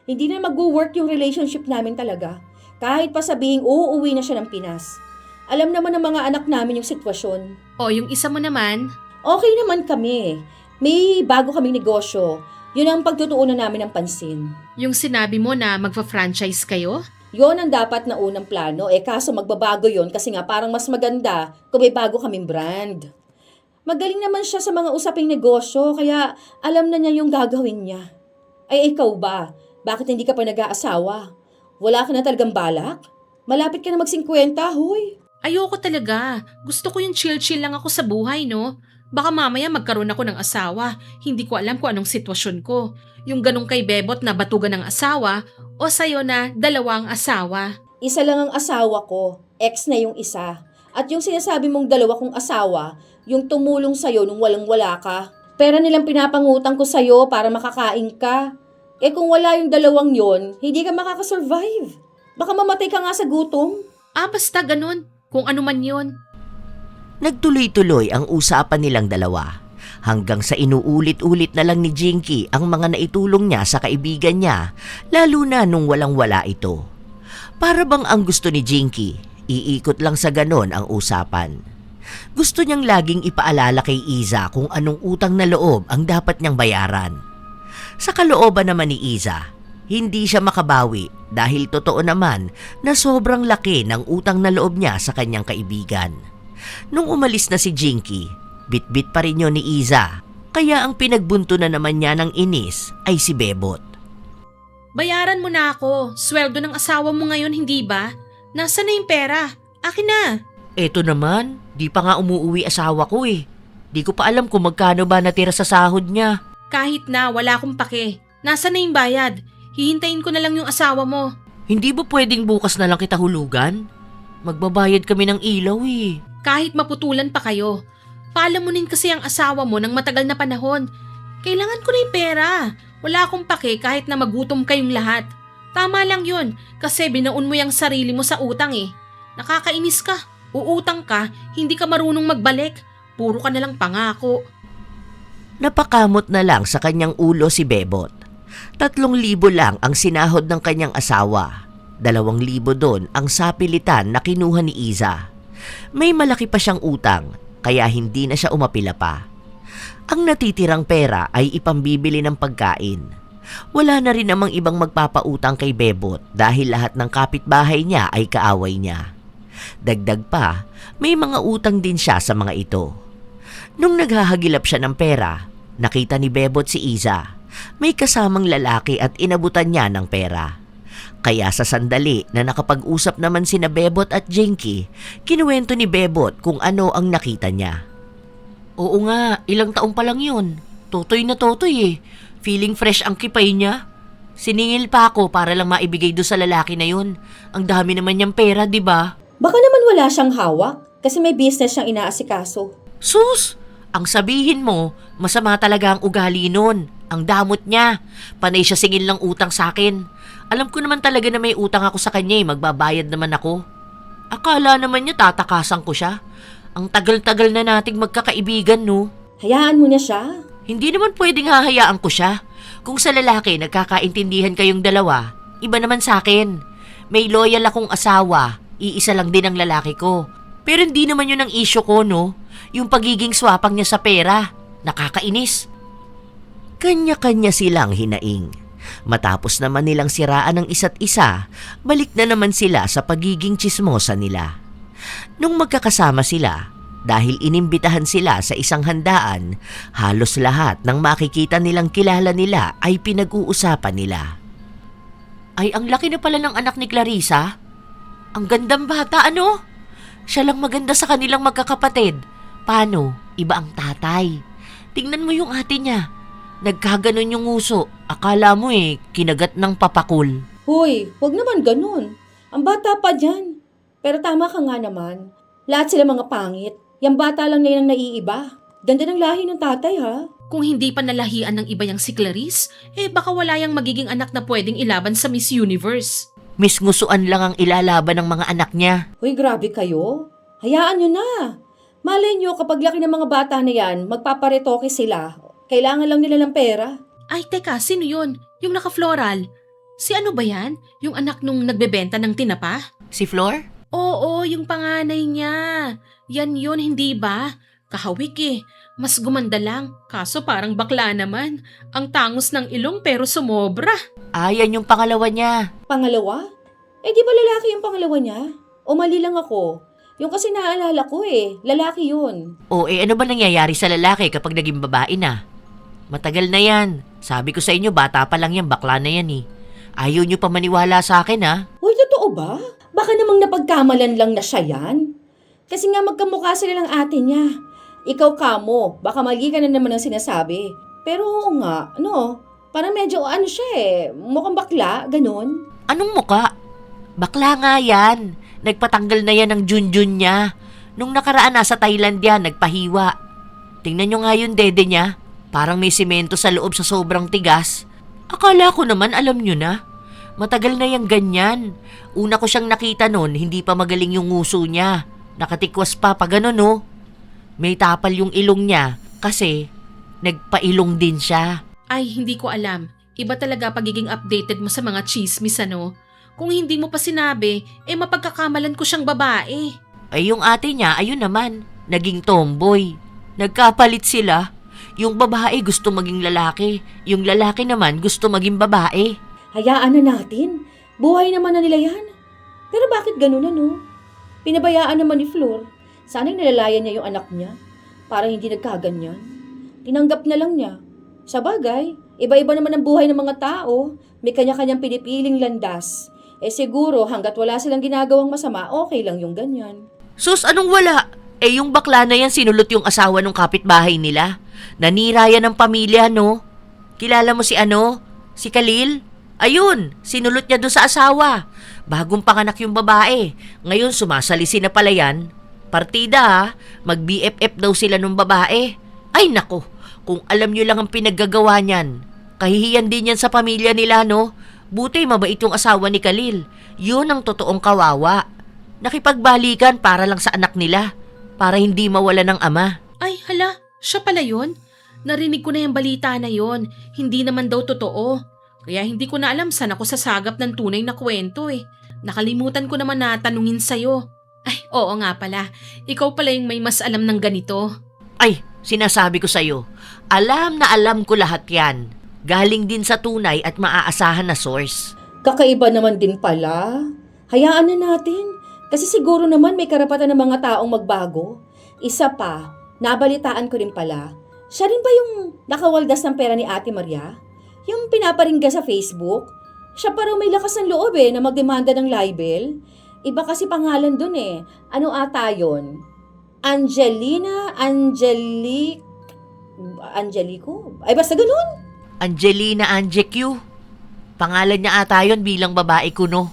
Hindi na mag-work yung relationship namin talaga. Kahit pa sabihing uuwi na siya ng Pinas. Alam naman ng mga anak namin yung sitwasyon. O yung isa mo naman? Okay naman kami. May bago kaming negosyo. Yun ang pagtutuunan namin ng pansin. Yung sinabi mo na magpa-franchise kayo? Yon ang dapat na unang plano. Kaso magbabago yon kasi nga parang mas maganda kung may bago kaming brand. Magaling naman siya sa mga usaping negosyo, kaya alam na niya yung gagawin niya. Ikaw ba? Bakit hindi ka pa nag-aasawa? Wala ka na talagang balak? Malapit ka na mag-50, huy. Ayoko talaga. Gusto ko yung chill-chill lang ako sa buhay, no? Baka mamaya magkaroon ako ng asawa. Hindi ko alam kung anong sitwasyon ko. Yung ganong kay Bebot na batugan ng asawa o sa'yo na dalawang asawa. Isa lang ang asawa ko, ex na yung isa. At yung sinasabi mong dalawa kong asawa, yung tumulong sa'yo nung walang-wala ka. Pera nilang pinapangutang ko sa'yo para makakain ka. Eh kung wala yung dalawang yon, hindi ka makakasurvive. Baka mamatay ka nga sa gutom. Basta ganun. Kung ano man yon. Nagtuloy-tuloy ang usapan nilang dalawa hanggang sa inuulit-ulit na lang ni Jinky ang mga naitulong niya sa kaibigan niya, lalo na nung walang-wala ito. Para bang ang gusto ni Jinky, iikot lang sa ganon ang usapan. Gusto niyang laging ipaalala kay Iza kung anong utang na loob ang dapat niyang bayaran. Sa kalooban naman ni Iza, hindi siya makabawi dahil totoo naman na sobrang laki ng utang na loob niya sa kanyang kaibigan. Nung umalis na si Jinky, bit-bit pa rin yun ni Iza, kaya ang pinagbunto na naman niya ng inis ay si Bebot. Bayaran mo na ako. Sweldo ng asawa mo ngayon, hindi ba? Nasaan na yung pera? Akin na. Eto naman, di pa nga umuuwi asawa ko eh. Di ko pa alam kung magkano ba natira sa sahod niya. Kahit na, wala akong pake. Nasaan na yung bayad? Hihintayin ko na lang yung asawa mo. Hindi ba pwedeng bukas na lang kita hulugan? Magbabayad kami ng ilaw eh. Kahit maputulan pa kayo. Palamunin kasi ang asawa mo ng matagal na panahon. Kailangan ko na yung pera. Wala akong pake kahit na magutom kayong lahat. Tama lang yun kasi binaon mo yung sarili mo sa utang eh. Nakakainis ka. Uutang ka, hindi ka marunong magbalik. Puro ka nalang pangako. Napakamot na lang sa kanyang ulo si Bebot. 3,000 lang ang sinahod ng kanyang asawa. 2,000 doon ang sapilitan na kinuha ni Iza. May malaki pa siyang utang, kaya hindi na siya umapila pa. Ang natitirang pera ay ipambibili ng pagkain. Wala na rin namang ibang magpapautang kay Bebot dahil lahat ng kapitbahay niya ay kaaway niya. Dagdag pa, may mga utang din siya sa mga ito. Nung naghahagilap siya ng pera, nakita ni Bebot si Iza. May kasamang lalaki at inabutan niya ng pera. Kaya sa sandali na nakapag-usap naman sina Bebot at Jinky, kinuwento ni Bebot kung ano ang nakita niya. Oo nga, ilang taong pa lang yun. Totoy na totoy eh. Feeling fresh ang kipay niya. Siningil pa ako para lang maibigay do sa lalaki na yun. Ang dami naman niyang pera, di ba? Baka naman wala siyang hawak kasi may business siyang inaasikaso. Sus! Ang sabihin mo, masama talaga ang ugali nun. Ang damot niya. Panay siya singil ng utang sa akin. Alam ko naman talaga na may utang ako sa kanya eh. Magbabayad naman ako. Akala naman niya tatakasan ko siya. Ang tagal-tagal na nating magkakaibigan, no? Hayaan mo na siya. Hindi naman pwedeng hahayaan ko siya. Kung sa lalaki nagkakaintindihan kayong dalawa, iba naman sa akin. May loyal akong asawa. Iisa lang din ang lalaki ko. Pero hindi naman yun ang issue ko, no? Yung pagiging swapang niya sa pera. Nakakainis. Kanya-kanya silang hinaing. Matapos naman nilang siraan ng isa't isa, balik na naman sila sa pagiging tsismosa nila. Nung magkakasama sila, dahil inimbitahan sila sa isang handaan, halos lahat ng makikita nilang kilala nila ay pinag-uusapan nila. Ay, ang laki na pala ng anak ni Clarissa. Ang gandang bata, ano? Siya lang maganda sa kanilang magkakapatid. Paano? Iba ang tatay. Tingnan mo yung ate niya. Nagkaganon yung nguso. Akala mo kinagat ng papakul. Hoy, wag naman ganun. Ang bata pa dyan. Pero tama ka nga naman. Lahat sila mga pangit. Yang bata lang na yan ang naiiba. Ganda ng lahi ng tatay, ha? Kung hindi pa nalahian ng iba yang si Clarice, baka wala yang magiging anak na pwedeng ilaban sa Miss Universe. Miss Ngusuan lang ang ilalaban ng mga anak niya. Hoy, grabe kayo. Hayaan nyo na. Malay nyo kapag laki ng mga bata na yan, magpaparetoke sila. Kailangan lang nila ng pera. Ay, teka, sino yun? Yung naka-floral? Si ano ba yan? Yung anak nung nagbebenta ng tinapa? Si Flor? Oo, yung panganay niya. Yan yun, hindi ba? Kahawik eh. Mas gumanda lang. Kaso parang bakla naman. Ang tangos ng ilong pero sumobra. Yan yung pangalawa niya. Pangalawa? Di ba lalaki yung pangalawa niya? O mali lang ako? Yung kasi naalala ko lalaki yun. Ano ba nangyayari sa lalaki kapag naging babae na? Matagal na yan. Sabi ko sa inyo, bata pa lang yan, bakla na yan eh. Ayaw nyo pa maniwala sa akin ha? Hoy, totoo ba? Baka namang napagkamalan lang na siya yan. Kasi nga magkamukha sila ng ate niya. Ikaw kamo, baka mali ka na naman ang sinasabi. Pero oo nga, parang medyo siya mukhang bakla, ganun. Anong muka? Bakla nga yan. Nagpatanggal na yan ng junjun niya. Nung nakaraan nasa Thailand yan, nagpahiwa. Tingnan nyo nga yung dede niya. Parang may simento sa loob sa sobrang tigas. Akala ko naman alam nyo na. Matagal na yung ganyan. Una ko siyang nakita noon, hindi pa magaling yung nguso niya. Nakatikwas pa ganun oh. May tapal yung ilong niya kasi nagpailong din siya. Ay, hindi ko alam. Iba talaga pagiging updated mo sa mga chismis, ano? Kung hindi mo pa sinabi, mapagkakamalan ko siyang babae. Ay yung ate niya, ayun naman, naging tomboy. Nagkapalit sila. Yung babae gusto maging lalaki, yung lalaki naman gusto maging babae. Hayaan na natin. Buhay naman na nila yan. Pero bakit ganun Pinabayaan naman ni Flor. Sana'y nilalayan niya yung anak niya para hindi nagkaganyan. Tinanggap na lang niya. Sa bagay, iba-iba naman ang buhay ng mga tao. May kanya-kanyang pinipiling landas. Siguro hanggat wala silang ginagawang masama, okay lang yung ganyan. Sus, anong wala? Yung bakla na yan sinulot yung asawa ng kapitbahay nila. Nanira yan ng pamilya, no? Kilala mo si Si Khalil? Ayun, sinulot niya doon sa asawa. Bagong panganak yung babae. Ngayon sumasalisi na pala yan. Partida mag-BFF daw sila nung babae. Ay nako, kung alam nyo lang ang pinaggagawa niyan. Kahihiyan din yan sa pamilya nila, no? Buti mabait yung asawa ni Khalil. Yun ang totoong kawawa. Nakipagbalikan para lang sa anak nila. Para hindi mawala ng ama. Ay, hala, siya pala yun? Narinig ko na yung balita na yon. Hindi naman daw totoo. Kaya hindi ko na alam saan ako sasagap ng tunay na kwento Nakalimutan ko naman na tanungin sa'yo. Ay, oo nga pala. Ikaw pala yung may mas alam ng ganito. Ay, sinasabi ko sa'yo. Alam na alam ko lahat yan. Galing din sa tunay at maaasahan na source. Kakaiba naman din pala. Hayaan na natin. Kasi siguro naman may karapatan ng mga taong magbago. Isa pa, nabalitaan ko rin pala. Siya rin ba yung nakawaldas ng pera ni Ate Maria? Yung pinaparingga sa Facebook? Siya pa raw may lakas ng loob na magdemanda ng libel. Iba kasi pangalan dun Ano ata yun? Angelico? Ay basta ganun. Angelina Angecu. Pangalan niya ata yun bilang babae kuno.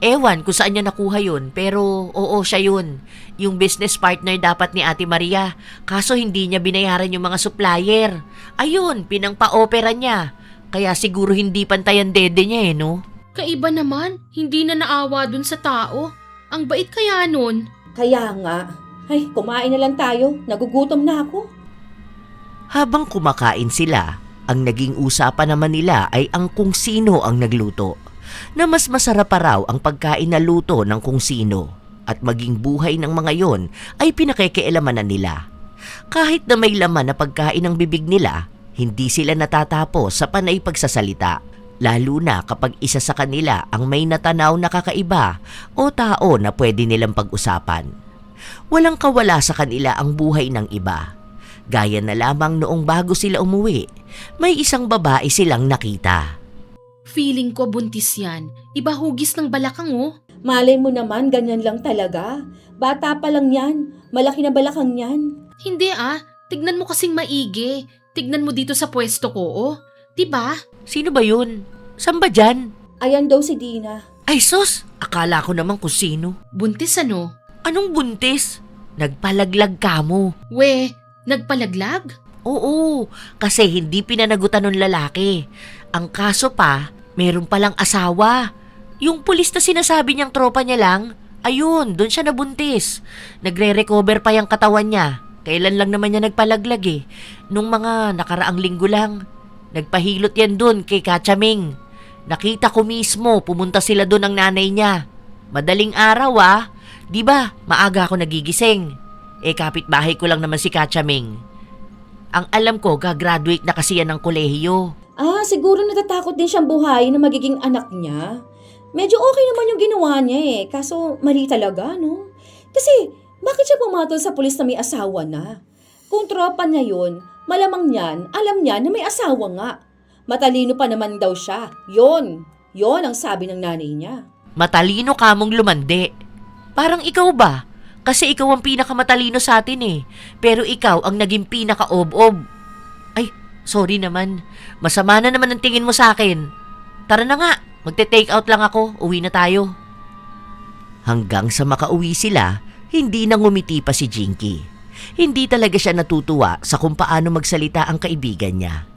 Ewan kung saan niya nakuha yun, pero oo siya yun. Yung business partner dapat ni Ate Maria, kaso hindi niya binayaran yung mga supplier. Ayun, pinangpa-opera niya. Kaya siguro hindi pantay ang dede niya no? Kaiba naman, hindi na naawa dun sa tao. Ang bait kaya nun. Kaya nga. Ay, kumain na lang tayo. Nagugutom na ako. Habang kumakain sila, ang naging usapan naman nila ay ang kung sino ang nagluto. Na mas masarap pa raw ang pagkain na luto ng kung sino. At maging buhay ng mga yon ay pinakikialaman na nila. Kahit na may laman na pagkain ng bibig nila, hindi sila natatapos sa panay pagsasalita. Lalo na kapag isa sa kanila ang may natanaw na kakaiba o tao na pwede nilang pag-usapan. Walang kawala sa kanila ang buhay ng iba. Gaya na lamang noong bago sila umuwi, may isang babae silang nakita. Feeling ko buntis yan. Iba hugis ng balakang Malay mo naman, ganyan lang talaga. Bata pa lang yan. Malaki na balakang yan. Hindi tignan mo kasing maigi. Tignan mo dito sa pwesto ko Diba? Sino ba yun? Saan ba dyan? Ayan daw si Dina. Ay sus, akala ko naman kung sino. Buntis Anong buntis? Nagpalaglag ka mo. We, nagpalaglag? Oo, kasi hindi pinanagutan ng lalaki. Ang kaso pa, meron palang asawa. Yung pulis na sinasabi niyang tropa niya lang, ayun, doon siya nabuntis. Nagre-recover pa yung katawan niya. Kailan lang naman niya nagpalaglag Nung mga nakaraang linggo lang. Nagpahilot yan doon kay Kachaming. Nakita ko mismo, pumunta sila doon ng nanay niya. Madaling araw Diba, maaga ako nagigising. Kapitbahay ko lang naman si Kachaming. Ang alam ko, gagraduate na kasi yan ng kolehiyo. Siguro natatakot din siyang buhayin na magiging anak niya. Medyo okay naman yung ginawa niya kaso mali talaga, no? Kasi, bakit siya pumatol sa pulis na may asawa na? Kung tropa niya yun, malamang niyan, alam niya na may asawa nga. Matalino pa naman daw siya. Yon ang sabi ng nanay niya. Matalino ka mong lumandi. Parang ikaw ba? Kasi ikaw ang pinakamatalino sa atin eh. Pero ikaw ang naging pinaka-ob-ob. Ay, sorry naman. Masama na naman ang tingin mo sa akin. Tara na nga, magte-take out lang ako. Uwi na tayo. Hanggang sa makauwi sila, hindi na ngumiti pa si Jinky. Hindi talaga siya natutuwa sa kung paano magsalita ang kaibigan niya.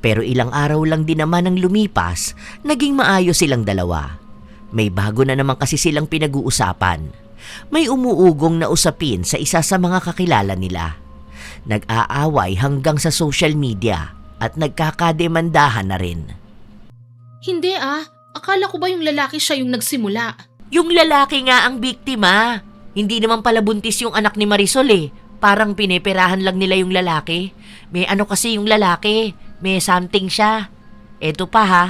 Pero ilang araw lang din naman ang lumipas, naging maayos silang dalawa. May bago na naman kasi silang pinag-uusapan. May umuugong na usapin sa isa sa mga kakilala nila. Nag-aaway hanggang sa social media at nagkakademandahan na rin. Hindi akala ko ba yung lalaki siya yung nagsimula? Yung lalaki nga ang biktima. Hindi naman pala buntis yung anak ni Marisol eh. Parang pineperahan lang nila yung lalaki. May ano kasi yung lalaki. May something siya. Eto pa ha.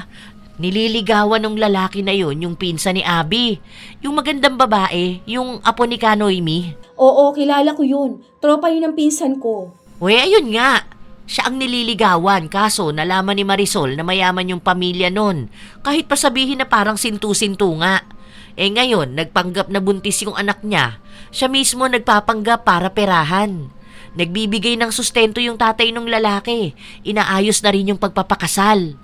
Nililigawan ng lalaki na yun yung pinsan ni Abby. Yung magandang babae. Yung apo ni Kanoymi. Oo, kilala ko yun. Tropa yun ng pinsan ko. Uy, ayun nga. Siya ang nililigawan. Kaso nalaman ni Marisol na mayaman yung pamilya nun. Kahit pa sabihin na parang sintu-sintu nga. Ngayon, nagpanggap na buntis yung anak niya. Siya mismo nagpapanggap para perahan. Nagbibigay ng sustento yung tatay ng lalaki. Inaayos na rin yung pagpapakasal.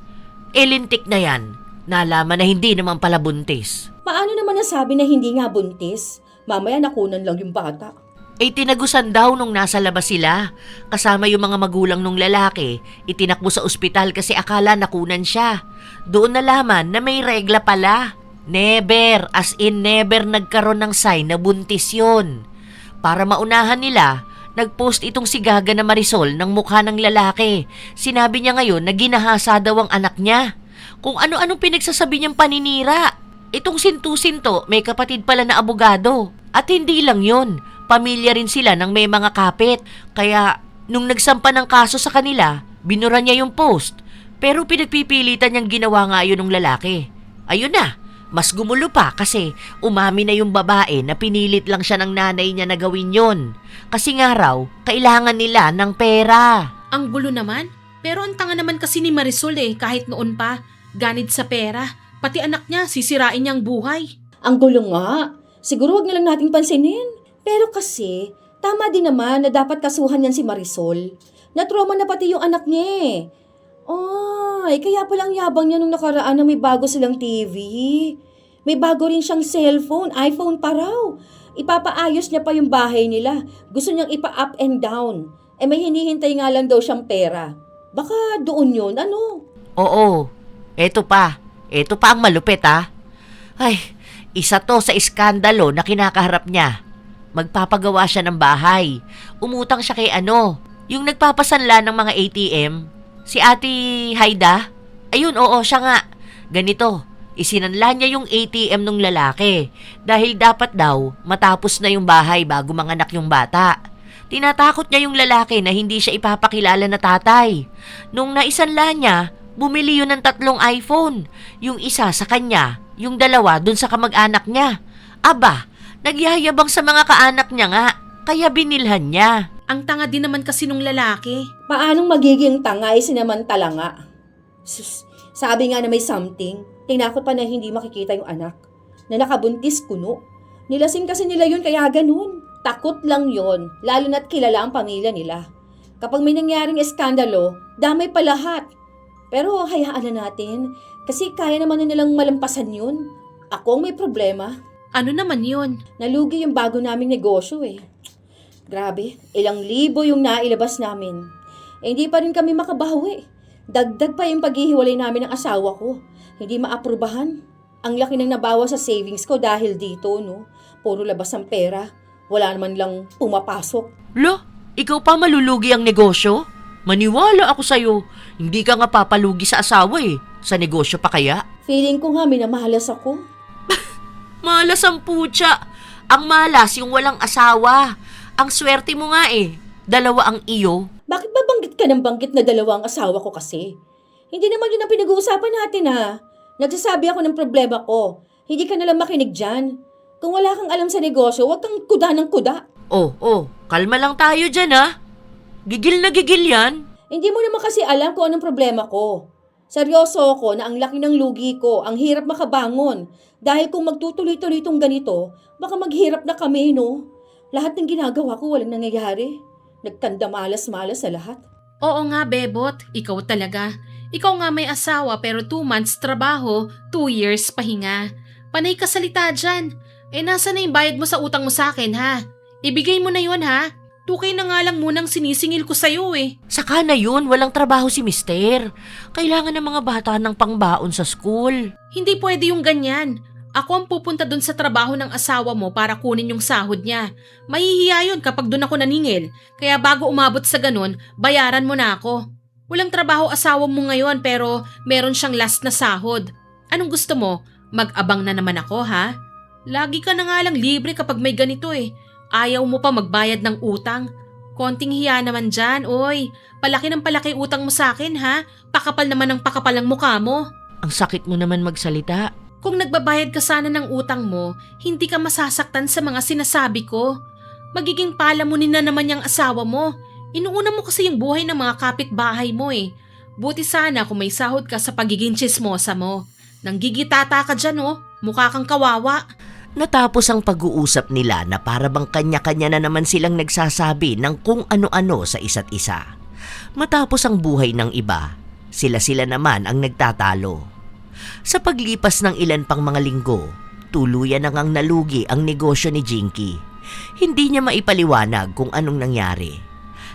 Lintik na yan. Nalaman na hindi naman pala buntis. Paano naman nasabi na hindi nga buntis? Mamaya nakunan lang yung bata. Tinagusan daw nung nasa labas sila. Kasama yung mga magulang ng lalaki. Itinakbo sa ospital kasi akala nakunan siya. Doon nalaman na may regla pala. Never, as in never nagkaroon ng sign na buntis yun. Para maunahan nila, nagpost itong si Gaga na Marisol ng mukha ng lalaki. Sinabi niya ngayon na ginahasa daw ang anak niya. Kung ano-anong pinagsasabi niyang paninira. Itong sintu-sinto, may kapatid pala na abogado. At hindi lang yun, pamilya rin sila ng may mga kapit. Kaya nung nagsampa ng kaso sa kanila, binura niya yung post. Pero pinagpipilitan niyang ginawa nga yun ng lalaki. Ayun na. Mas gumulo pa kasi umami na yung babae na pinilit lang siya ng nanay niya na gawin yon. Kasi nga raw, kailangan nila ng pera. Ang gulo naman. Pero ang tanga naman kasi ni Marisol kahit noon pa. Ganid sa pera. Pati anak niya, sisirain niyang buhay. Ang gulo nga. Siguro wag na lang nating pansinin. Pero kasi, tama din naman na dapat kasuhan yan si Marisol. Na-trauma na pati yung anak niya eh. Ay, kaya palang yabang niya nung nakaraan na may bago silang TV. May bago rin siyang cellphone, iPhone pa raw. Ipapaayos niya pa yung bahay nila. Gusto niyang ipa-up and down. May hinihintay nga lang daw siyang pera. Baka doon yun, ano? Oo, eto pa ang malupit Ay, isa to sa iskandalo na kinakaharap niya. Magpapagawa siya ng bahay. Umutang siya kay yung nagpapasanla ng mga ATM. Si Ate Haida? Ayun, oo, siya nga. Ganito, isinanla niya yung ATM ng lalaki dahil dapat daw matapos na yung bahay bago manganak yung bata. Tinatakot niya yung lalaki na hindi siya ipapakilala na tatay. Nung naisanla niya, bumili yun ng 3 iPhone. Yung isa sa kanya, yung 2 dun sa kamag-anak niya. Aba, nagyayabang sa mga kaanak niya nga, kaya binilhan niya. Ang tanga din naman kasi nung lalaki. Paanong magiging tanga ay sinamantala nga? Sus, sabi nga na may something, tinakot pa na hindi makikita yung anak. Na nakabuntis kuno. Nilasing kasi nila yun kaya ganun. Takot lang yon, lalo na't kilala ang pamilya nila. Kapag may nangyaring eskandalo, damay pa lahat. Pero hayaan na natin, kasi kaya naman na nilang malampasan yun. Ako ang may problema. Ano naman yun? Nalugi yung bago naming negosyo eh. Grabe, ilang libo yung nailabas namin. Hindi pa rin kami makabawi. Dagdag pa yung paghihiwalay namin ng asawa ko. Hindi maaprubahan. Ang laki ng nabawa sa savings ko dahil dito, no? Puro labas ang pera. Wala naman lang pumapasok. Lo, ikaw pa malulugi ang negosyo? Maniwala ako sa'yo. Hindi ka nga papalugi sa asawa Sa negosyo pa kaya? Feeling ko nga minamahalas ako. Malas ang putya. Ang malas yung walang asawa. Ang swerte mo nga 2 ang iyo. Bakit ba banggit ka ng banggit na 2 ang asawa ko kasi? Hindi naman yun ang pinag-uusapan natin Nagsasabi ako ng problema ko. Hindi ka nalang makinig dyan. Kung wala kang alam sa negosyo, huwag kang kuda ng kuda. Kalma lang tayo dyan Gigil na gigil yan. Hindi mo naman kasi alam kung anong problema ko. Seryoso ako na ang laki ng lugi ko, ang hirap makabangon. Dahil kung magtutuloy-tuloy itong ganito, baka maghirap na kami, no? Lahat ng ginagawa ko walang nangyayari. Nagtanda malas-malas sa lahat. Oo nga, Bebot. Ikaw talaga. Ikaw nga may asawa pero 2 months trabaho, 2 years pahinga. Panay ka salita dyan. Nasa na yung bayad mo sa utang mo sa akin, ha? Ibigay mo na yun, ha? 2K na nga lang munang sinisingil ko sa'yo, eh. Saka na yun, walang trabaho si mister. Kailangan ng mga bata ng pangbaon sa school. Hindi pwede yung ganyan. Ako ang pupunta dun sa trabaho ng asawa mo para kunin yung sahod niya. Mahihiya yun kapag dun ako naningil. Kaya bago umabot sa ganun, bayaran mo na ako. Walang trabaho asawa mo ngayon pero meron siyang last na sahod. Anong gusto mo? Mag-abang na naman ako, ha? Lagi ka na nga lang libre kapag may ganito, eh. Ayaw mo pa magbayad ng utang. Konting hiya naman dyan, oy. Palaki ng palaki utang mo sa akin, ha? Pakapal naman ng pakapal ang mukha mo. Ang sakit mo naman magsalita. Kung nagbabayad ka sana ng utang mo, hindi ka masasaktan sa mga sinasabi ko. Magiging palamunin na naman yung asawa mo. Inuuna mo kasi yung buhay ng mga kapitbahay mo, eh. Buti sana kung may sahod ka sa pagiging tsismosa mo. Nanggigitata ka dyan, oh. Mukha kang kawawa. Natapos ang pag-uusap nila na para bang kanya-kanya na naman silang nagsasabi ng kung ano-ano sa isa't isa. Matapos ang buhay ng iba, sila-sila naman ang nagtatalo. Sa paglipas ng ilan pang mga linggo, tuluyan na ngang nalugi ang negosyo ni Jinky. Hindi niya maipaliwanag kung anong nangyari.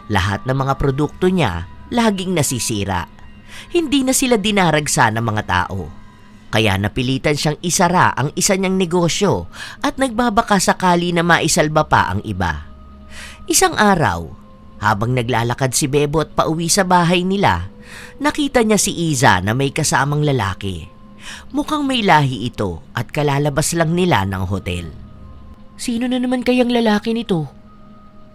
Lahat ng mga produkto niya laging nasisira. Hindi na sila dinaragsa ng mga tao. Kaya napilitan siyang isara ang isa niyang negosyo at nagbabaka sakali na maisalba pa ang iba. Isang araw, habang naglalakad si Bebot pauwi sa bahay nila, nakita niya si Iza na may kasamang lalaki. Mukhang may lahi ito at kalalabas lang nila ng hotel. Sino na naman kayang lalaki nito?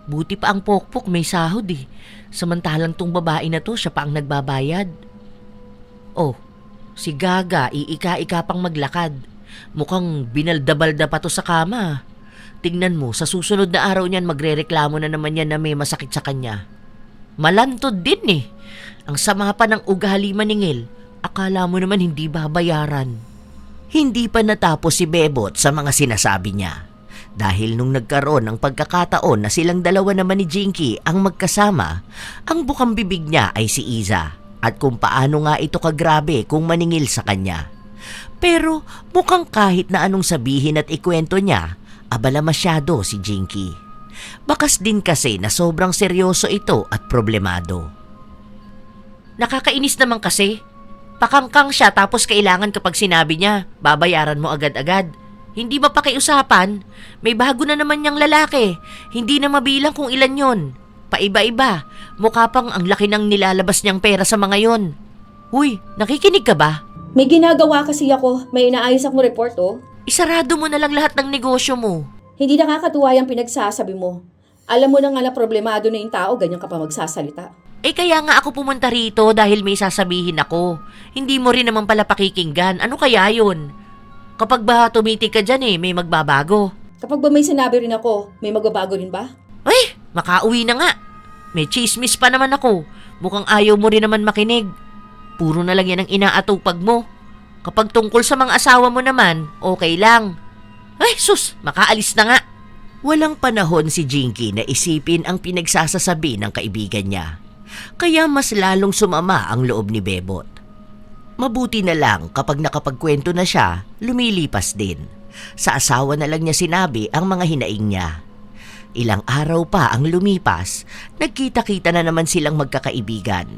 Buti pa ang pokpok may sahod, eh. Samantalang tong babae na to siya pa ang nagbabayad. Oh, si Gaga, iika-ika pang maglakad. Mukhang binalda-balda pa to sa kama. Tingnan mo, sa susunod na araw niyan magrereklamo na naman yan na may masakit sa kanya. Malantod din, eh. Ang sama pa ng ugali maningil. Akala mo naman hindi babayaran. Hindi pa natapos si Bebot sa mga sinasabi niya. Dahil nung nagkaroon ng pagkakataon na silang dalawa naman ni Jinky ang magkasama, ang bukang bibig niya ay si Iza. At kung paano nga ito kagrabe kung maningil sa kanya. Pero mukhang kahit na anong sabihin at ikwento niya, abala masyado si Jinky. Bakas din kasi na sobrang seryoso ito at problemado. Nakakainis naman kasi. Pakangkang siya tapos kailangan kapag sinabi niya, babayaran mo agad-agad. Hindi ba pakiusapan? May bago na naman niyang lalaki. Hindi na mabilang kung ilan yon. Paiba-iba. Mukha pang ang laki ng nilalabas niyang pera sa mga yon. Huy, nakikinig ka ba? May ginagawa kasi ako. May inaayos akong report, oh. Isarado mo na lang lahat ng negosyo mo. Hindi nakakatuwa yung pinagsasabi mo. Alam mo na nga na problemado na yung tao, ganyan ka pa magsasalita. Kaya nga ako pumunta rito dahil may sasabihin ako. Hindi mo rin naman pala pakikinggan. Ano kaya yun? Kapag ba tumitig ka dyan may magbabago. Kapag ba may sinabi rin ako, may magbabago rin ba? Makauwi na nga. May chismis pa naman ako. Mukhang ayaw mo rin naman makinig. Puro na lang yan ang inaatupag mo. Kapag tungkol sa mga asawa mo naman, okay lang. Sus, makaalis na nga. Walang panahon si Jinky na isipin ang pinagsasasabi ng kaibigan niya. Kaya mas lalong sumama ang loob ni Bebot. Mabuti na lang kapag nakapagkwento na siya, lumilipas din. Sa asawa na lang niya sinabi ang mga hinaing niya. Ilang araw pa ang lumipas, nagkita-kita na naman silang magkakaibigan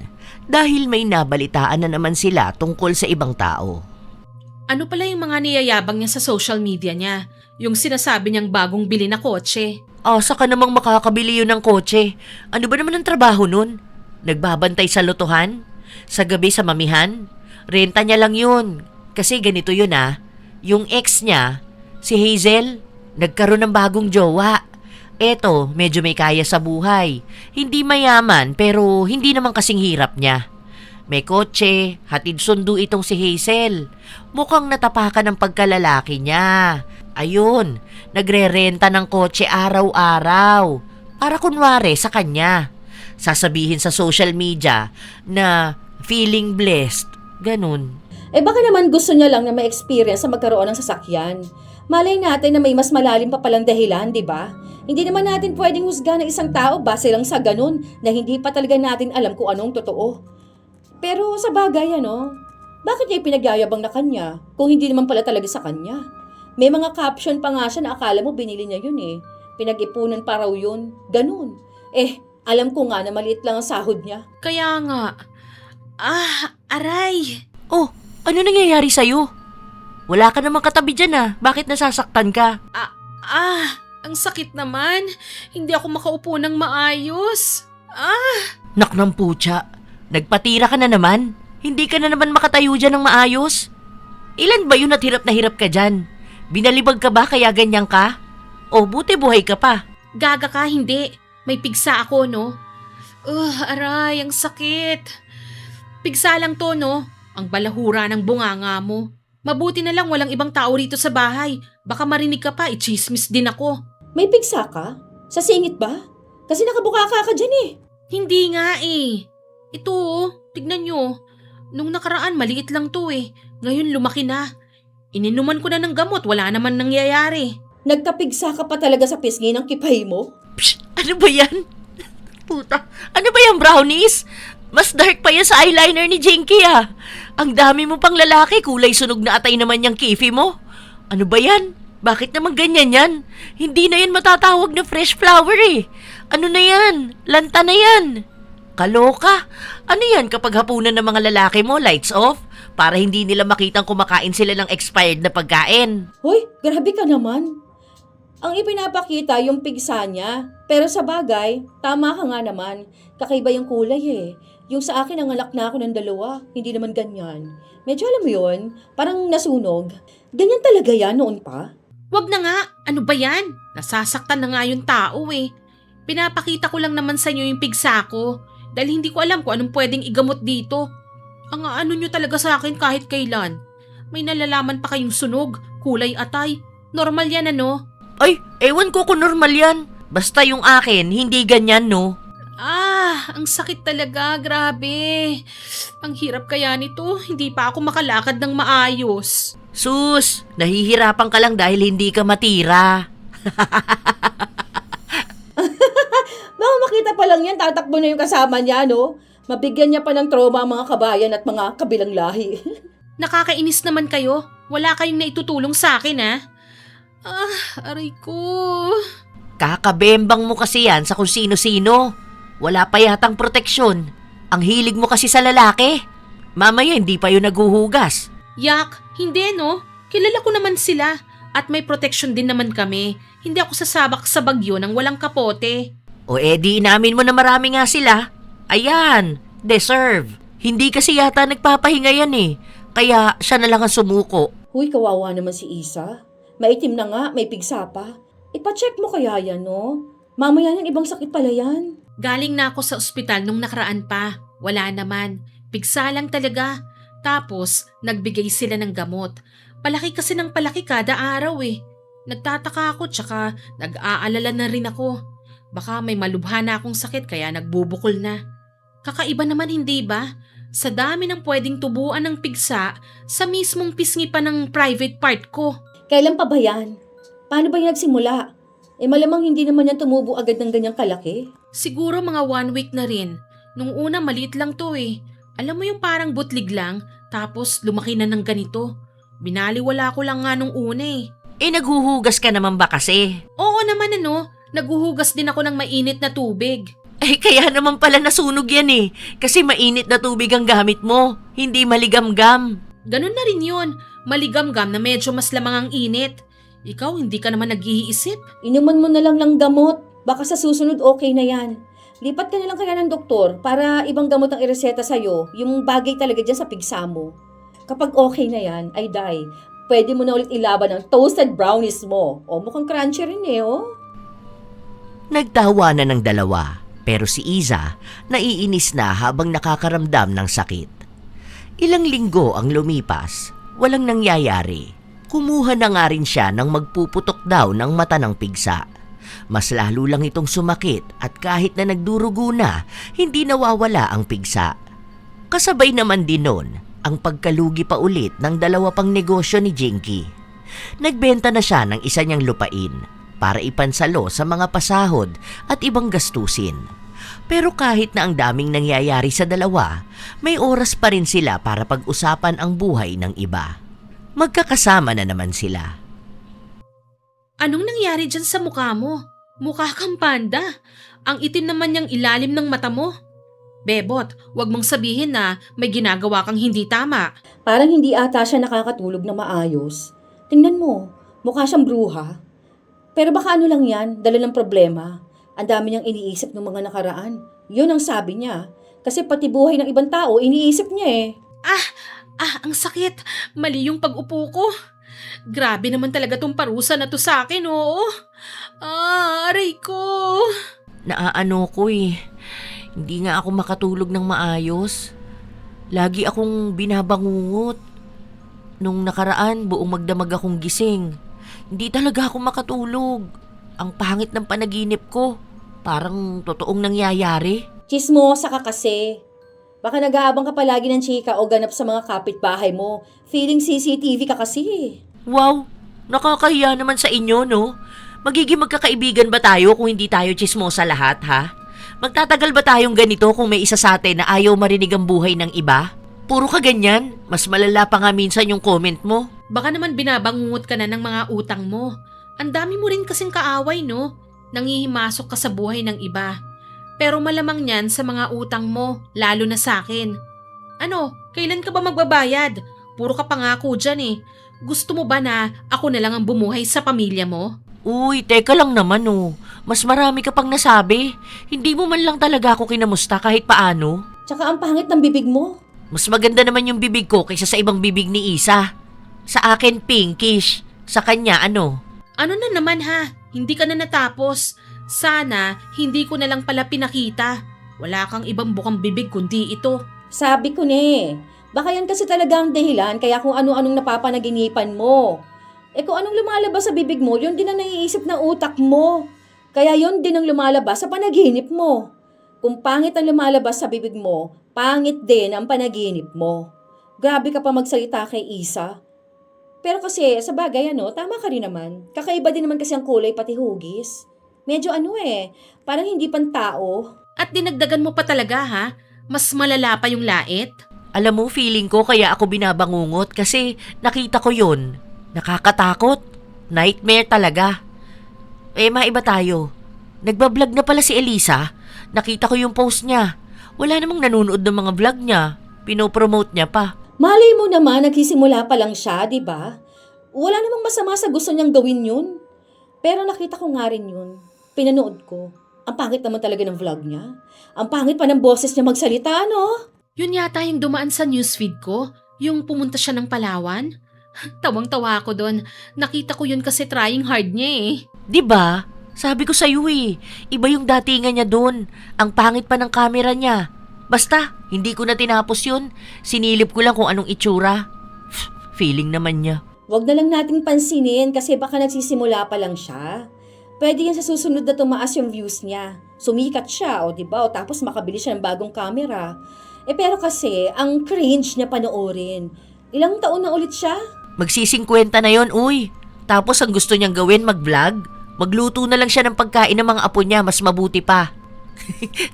dahil may nabalitaan na naman sila tungkol sa ibang tao. Ano pala yung mga niyayabang niya sa social media niya? Yung sinasabi niyang bagong bili na kotse. Saka namang makakabili yun ng kotse. Ano ba naman ang trabaho nun? Nagbabantay sa lotohan? Sa gabi sa mamihan? Renta niya lang yun. Kasi ganito yun Yung ex niya, si Hazel, nagkaroon ng bagong jowa. Eto, medyo may kaya sa buhay. Hindi mayaman pero hindi naman kasing hirap niya. May kotse, hatid sundo itong si Hazel. Mukhang natapakan ng pagkalalaki niya. Ayun, nagre-renta ng kotse araw-araw. Para kunwari sa kanya. Sasabihin sa social media na feeling blessed. Ganun. Baka naman gusto niya lang na may experience sa magkaroon ng sasakyan. Malay natin na may mas malalim pa palang dahilan, di ba? Hindi naman natin pwedeng husga ng isang tao base lang sa ganun na hindi pa talaga natin alam kung anong totoo. Pero sa bagay bakit niya ipinagyayabang na kanya kung hindi naman pala talaga sa kanya? May mga caption pa nga siya na akala mo binili niya yun eh. Pinag-ipunan pa raw yun. Ganun. Alam ko nga na maliit lang ang sahod niya. Kaya nga. Aray! Oh, ano nangyayari sa'yo? Wala ka namang katabi dyan Bakit nasasaktan ka? Ang sakit naman. Hindi ako makaupo ng maayos. Nak ng putya, nagpatira ka na naman. Hindi ka na naman makatayo dyan ng maayos. Ilan ba yun at hirap na hirap ka dyan? Binalibag ka ba kaya ganyan ka? O buti buhay ka pa? Gaga ka, hindi. May pigsa ako, no? Aray, ang sakit. Pigsa lang to, no? Ang balahura ng bunganga mo. Mabuti na lang walang ibang tao rito sa bahay. Baka marinig ka pa, i-chismis din ako. May pigsa ka? Sa singit ba? Kasi nakabuka ka dyan eh. Hindi nga eh. Ito, tignan nyo. Nung nakaraan, maliit lang to eh. Ngayon lumaki na. Ininuman ko na ng gamot, wala naman nangyayari. Nagkapigsa ka pa talaga sa pisngi ng kipay mo? Psst, ano ba yan? Puta, ano ba yan brownies? Mas dark pa yan sa eyeliner ni Jinky Ang dami mo pang lalaki, kulay sunog na atay naman yung kifi mo. Ano ba yan? Bakit naman ganyan yan? Hindi na yan matatawag na fresh flower eh. Ano na yan? Lanta na yan. Kaloka. Ano yan kapag hapunan ng mga lalaki mo, lights off? Para hindi nila makitang kumakain sila ng expired na pagkain. Hoy, grabe ka naman. Ang ipinapakita yung pigsa niya. Pero sa bagay, tama ka nga naman. Kakaiba yung kulay eh. Yung sa akin, nangalak na ako ng 2. Hindi naman ganyan. Medyo alam mo yun, parang nasunog. Ganyan talaga yan noon pa? Wag na nga, ano ba yan? Nasasaktan na nga yung tao eh. Pinapakita ko lang naman sa inyo yung pigsa ko. Dahil hindi ko alam kung anong pwedeng igamot dito. Ang ano nyo talaga sa akin kahit kailan. May nalalaman pa kayong sunog, kulay atay. Normal yan ano? Ay, ewan ko kung normal yan. Basta yung akin, hindi ganyan no. Ang sakit talaga, grabe. Ang hirap kaya nito, hindi pa ako makalakad ng maayos. Sus, nahihirapan ka lang dahil hindi ka matira. Baka makita pa lang yan, tatakbo na yung kasama niya, no? Mabigyan niya pa ng trauma ang mga kabayan at mga kabilang lahi. Nakakainis naman kayo. Wala kayong naitutulong sa akin aray ko. Kakabembang mo kasi yan sa kung sino-sino. Wala pa yatang proteksyon. Ang hilig mo kasi sa lalaki. Mamaya hindi pa yun naguhugas. Yak, hindi no? Kilala ko naman sila. At may protection din naman kami. Hindi ako sasabak sa bagyo ng walang kapote. O edi inamin mo na marami nga sila. Ayan, deserve. Hindi kasi yata nagpapahinga yan eh. Kaya siya na lang ang sumuko. Huy, kawawa naman si Isa. Maitim na nga, may pigsa pa. Ipacheck mo kaya yan, no? Mamaya yan, ibang sakit pala yan. Galing na ako sa ospital nung nakaraan pa. Wala naman. Pigsa lang talaga. Tapos, nagbigay sila ng gamot. Palaki kasi ng palaki kada araw eh. Nagtataka ako tsaka nag-aalala na rin ako. Baka may malubha na akong sakit kaya nagbubukol na. Kakaiba naman hindi ba? Sa dami ng pwedeng tubuan ng pigsa, sa mismong pisngi pa ng private part ko. Kailan pa ba yan? Paano ba yan nagsimula? Malamang hindi naman yan tumubo agad ng ganyang kalaki. Siguro mga 1 week na rin. Nung una maliit lang to eh. Alam mo yung parang butlig lang, tapos lumaki na ng ganito. Binaliwala ko lang nga nung una eh. Naghuhugas ka naman ba kasi? Oo naman ano, naghuhugas din ako ng mainit na tubig. Kaya naman pala nasunog yan eh. Kasi mainit na tubig ang gamit mo, hindi maligamgam. Ganun na rin yun, maligamgam na medyo mas lamang ang init. Ikaw hindi ka naman nag-iisip. Inuman mo na lang ng gamot. Baka sa susunod okay na yan. Lipat ka na lang kaya ng doktor para ibang gamot ang ireseta sa'yo, yung bagay talaga dyan sa pigsa mo. Kapag okay na yan, ay day, pwede mo na ulit ilaban ang toasted brownies mo. O mukhang crunchy rin eh, oh. Nagtawa na ng dalawa, pero si Iza naiinis na habang nakakaramdam ng sakit. Ilang linggo ang lumipas, walang nangyayari. Kumuha na nga rin siya ng magpuputok daw ng mata ng pigsa. Mas lalo lang itong sumakit at kahit na nagdurugo na, hindi nawawala ang pigsa. Kasabay naman din nun ang pagkalugi pa ulit ng 2 pang negosyo ni Jinky. Nagbenta na siya ng isa niyang lupain. para ipansalo sa mga pasahod at ibang gastusin. Pero kahit na ang daming nangyayari sa dalawa, may oras pa rin sila para pag-usapan ang buhay ng iba. Magkakasama na naman sila. Anong nangyari dyan sa mukha mo? Mukha kang panda. Ang itim naman niyang ilalim ng mata mo. Bebot, wag mong sabihin na may ginagawa kang hindi tama. Parang hindi ata siya nakakatulog na maayos. Tingnan mo, mukha siyang bruha. Pero baka ano lang yan, dala ng problema. Ang dami niyang iniisip ng mga nakaraan. Yun ang sabi niya. Kasi pati buhay ng ibang tao, iniisip niya eh. Ang sakit. Mali yung pag-upo ko. Grabe naman talaga tong parusa na to sa akin, oo. Aray ko. Naaano ko eh. Hindi nga ako makatulog ng maayos. Lagi akong binabangungot. Nung nakaraan, buong magdamag akong gising. Hindi talaga ako makatulog. Ang pangit ng panaginip ko. Parang totoong nangyayari. Chismosa ka kasi. Baka nag-aabang ka palagi ng chika o ganap sa mga kapitbahay mo. Feeling CCTV ka kasi. Wow, nakakahiya naman sa inyo, no? Magiging magkakaibigan ba tayo kung hindi tayo chismosa lahat, ha? Magtatagal ba tayong ganito kung may isa sa atin na ayaw marinig ang buhay ng iba? Puro ka ganyan. Mas malala pa nga minsan yung comment mo. Baka naman binabangungot ka na ng mga utang mo. Ang dami mo rin kasing kaaway, no? Nangihimasok ka sa buhay ng iba. Pero malamang niyan sa mga utang mo, lalo na sa akin. Ano, kailan ka ba magbabayad? Puro ka pangako dyan eh. Gusto mo ba na ako na lang ang bumuhay sa pamilya mo? Uy, teka lang naman oh. Mas marami ka pang nasabi. Hindi mo man lang talaga ako kinamusta kahit paano. Tsaka ang pangit ng bibig mo. Mas maganda naman yung bibig ko kaysa sa ibang bibig ni Isa. Sa akin pinkish. Sa kanya ano? Ano na naman ha? Hindi ka na natapos. Sana hindi ko na lang pala pinakita. Wala kang ibang bukang bibig kundi ito. Sabi ko ne. Baka yan kasi talaga ang dahilan kaya kung ano-anong napapanaginipan mo. Kung anong lumalabas sa bibig mo, yun din ang naiisip ng utak mo. Kaya yun din ang lumalabas sa panaginip mo. Kung pangit ang lumalabas sa bibig mo, pangit din ang panaginip mo. Grabe ka pa magsalita kay Isa. Pero kasi sa bagay tama ka rin naman. Kakaiba din naman kasi ang kulay pati hugis. Medyo parang hindi pantao. At dinagdagan mo pa talaga ha? Mas malala pa yung lait? Alam mo, feeling ko kaya ako binabangungot kasi nakita ko yun. Nakakatakot. Nightmare talaga. Maiba tayo. Nagbablog na pala si Elisa. Nakita ko yung post niya. Wala namang nanonood ng mga vlog niya. Pinopromote niya pa. Malay mo naman, nagsisimula pa lang siya, di ba? Wala namang masama sa gusto niyang gawin yun. Pero nakita ko nga rin yun. Pinanood ko. Ang pangit naman talaga ng vlog niya. Ang pangit pa ng boses niya magsalita, no? Yun yata yung dumaan sa newsfeed ko. Yung pumunta siya ng Palawan. Tawang-tawa ako doon. Nakita ko yun kasi trying hard niya eh. Diba? Sabi ko sa'yo eh. Iba yung datingan niya doon. Ang pangit pa ng camera niya. Basta, hindi ko na tinapos yun. Sinilip ko lang kung anong itsura. Feeling naman niya. Huwag na lang nating pansinin kasi baka nagsisimula pa lang siya. Pwede yan sa susunod na tumaas yung views niya. Sumikat siya, diba? O tapos makabili siya ng bagong camera. Pero kasi, ang cringe niya panoorin. Ilang taon na ulit siya? Magsi-50 na yon, uy. Tapos ang gusto niyang gawin, mag-vlog. Magluto na lang siya ng pagkain ng mga apo niya, mas mabuti pa.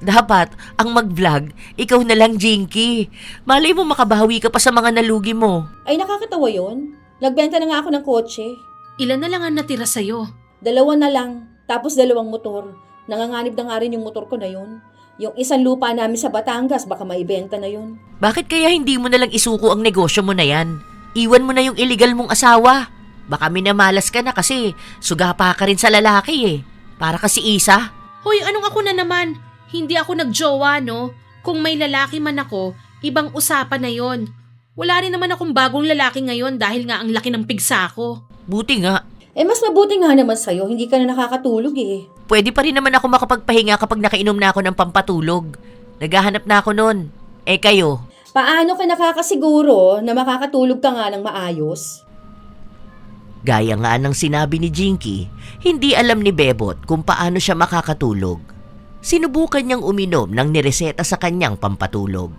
Dapat, ang mag-vlog, ikaw na lang, Jinky. Malay mo makabawi ka pa sa mga nalugi mo. Ay, nakakatawa yon. Nagbenta na nga ako ng kotse. Ilan na lang ang natira sa'yo? 2 na lang, tapos 2 motor. Nanganganib na nga rin yung motor ko na yun. Yung isang lupa namin sa Batangas, baka maibenta na yun. Bakit kaya hindi mo na lang isuko ang negosyo mo na yan? Iwan mo na yung illegal mong asawa. Baka minamalas ka na kasi sugapa ka rin sa lalaki eh. Para kasi Isa. Hoy, anong ako na naman? Hindi ako nagjowa, no? Kung may lalaki man ako, ibang usapan na yon. Wala rin naman akong bagong lalaki ngayon dahil nga ang laki ng pigsa ko. Buti nga. Mas mabuti nga naman sa'yo, hindi ka na nakakatulog eh. Pwede pa rin naman ako makapagpahinga kapag nakainom na ako ng pampatulog. Naghahanap na ako nun. Kayo? Paano ka nakakasiguro na makakatulog ka nga ng maayos? Gaya nga ng sinabi ni Jinky, hindi alam ni Bebot kung paano siya makakatulog. Sinubukan niyang uminom ng nireseta sa kanyang pampatulog.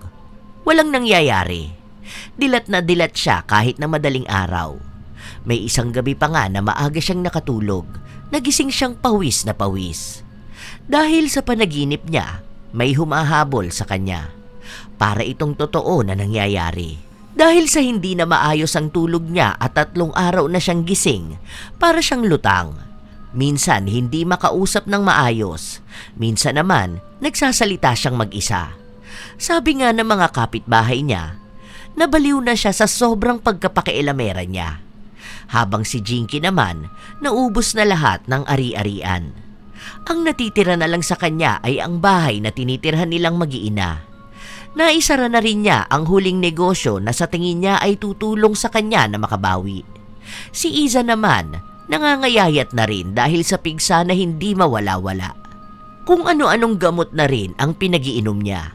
Walang nangyayari. Dilat na dilat siya kahit na madaling araw. May isang gabi pa nga na maaga siyang nakatulog nagising siyang pawis na pawis. Dahil sa panaginip niya, may humahabol sa kanya. Para itong totoo na nangyayari. Dahil sa hindi na maayos ang tulog niya at 3 araw na siyang gising, para siyang lutang. Minsan hindi makausap ng maayos. Minsan naman, nagsasalita siyang mag-isa. Sabi nga ng mga kapitbahay niya, nabaliw na siya sa sobrang pagkapakialamera niya. Habang si Jinky naman, naubos na lahat ng ari-arian. Ang natitira na lang sa kanya ay ang bahay na tinitirhan nilang mag-iina. Naisara na rin niya ang huling negosyo na sa tingin niya ay tutulong sa kanya na makabawi. Si Iza naman, nangangayayat na rin dahil sa pigsa na hindi mawala-wala. Kung ano-anong gamot na rin ang pinag-iinom niya.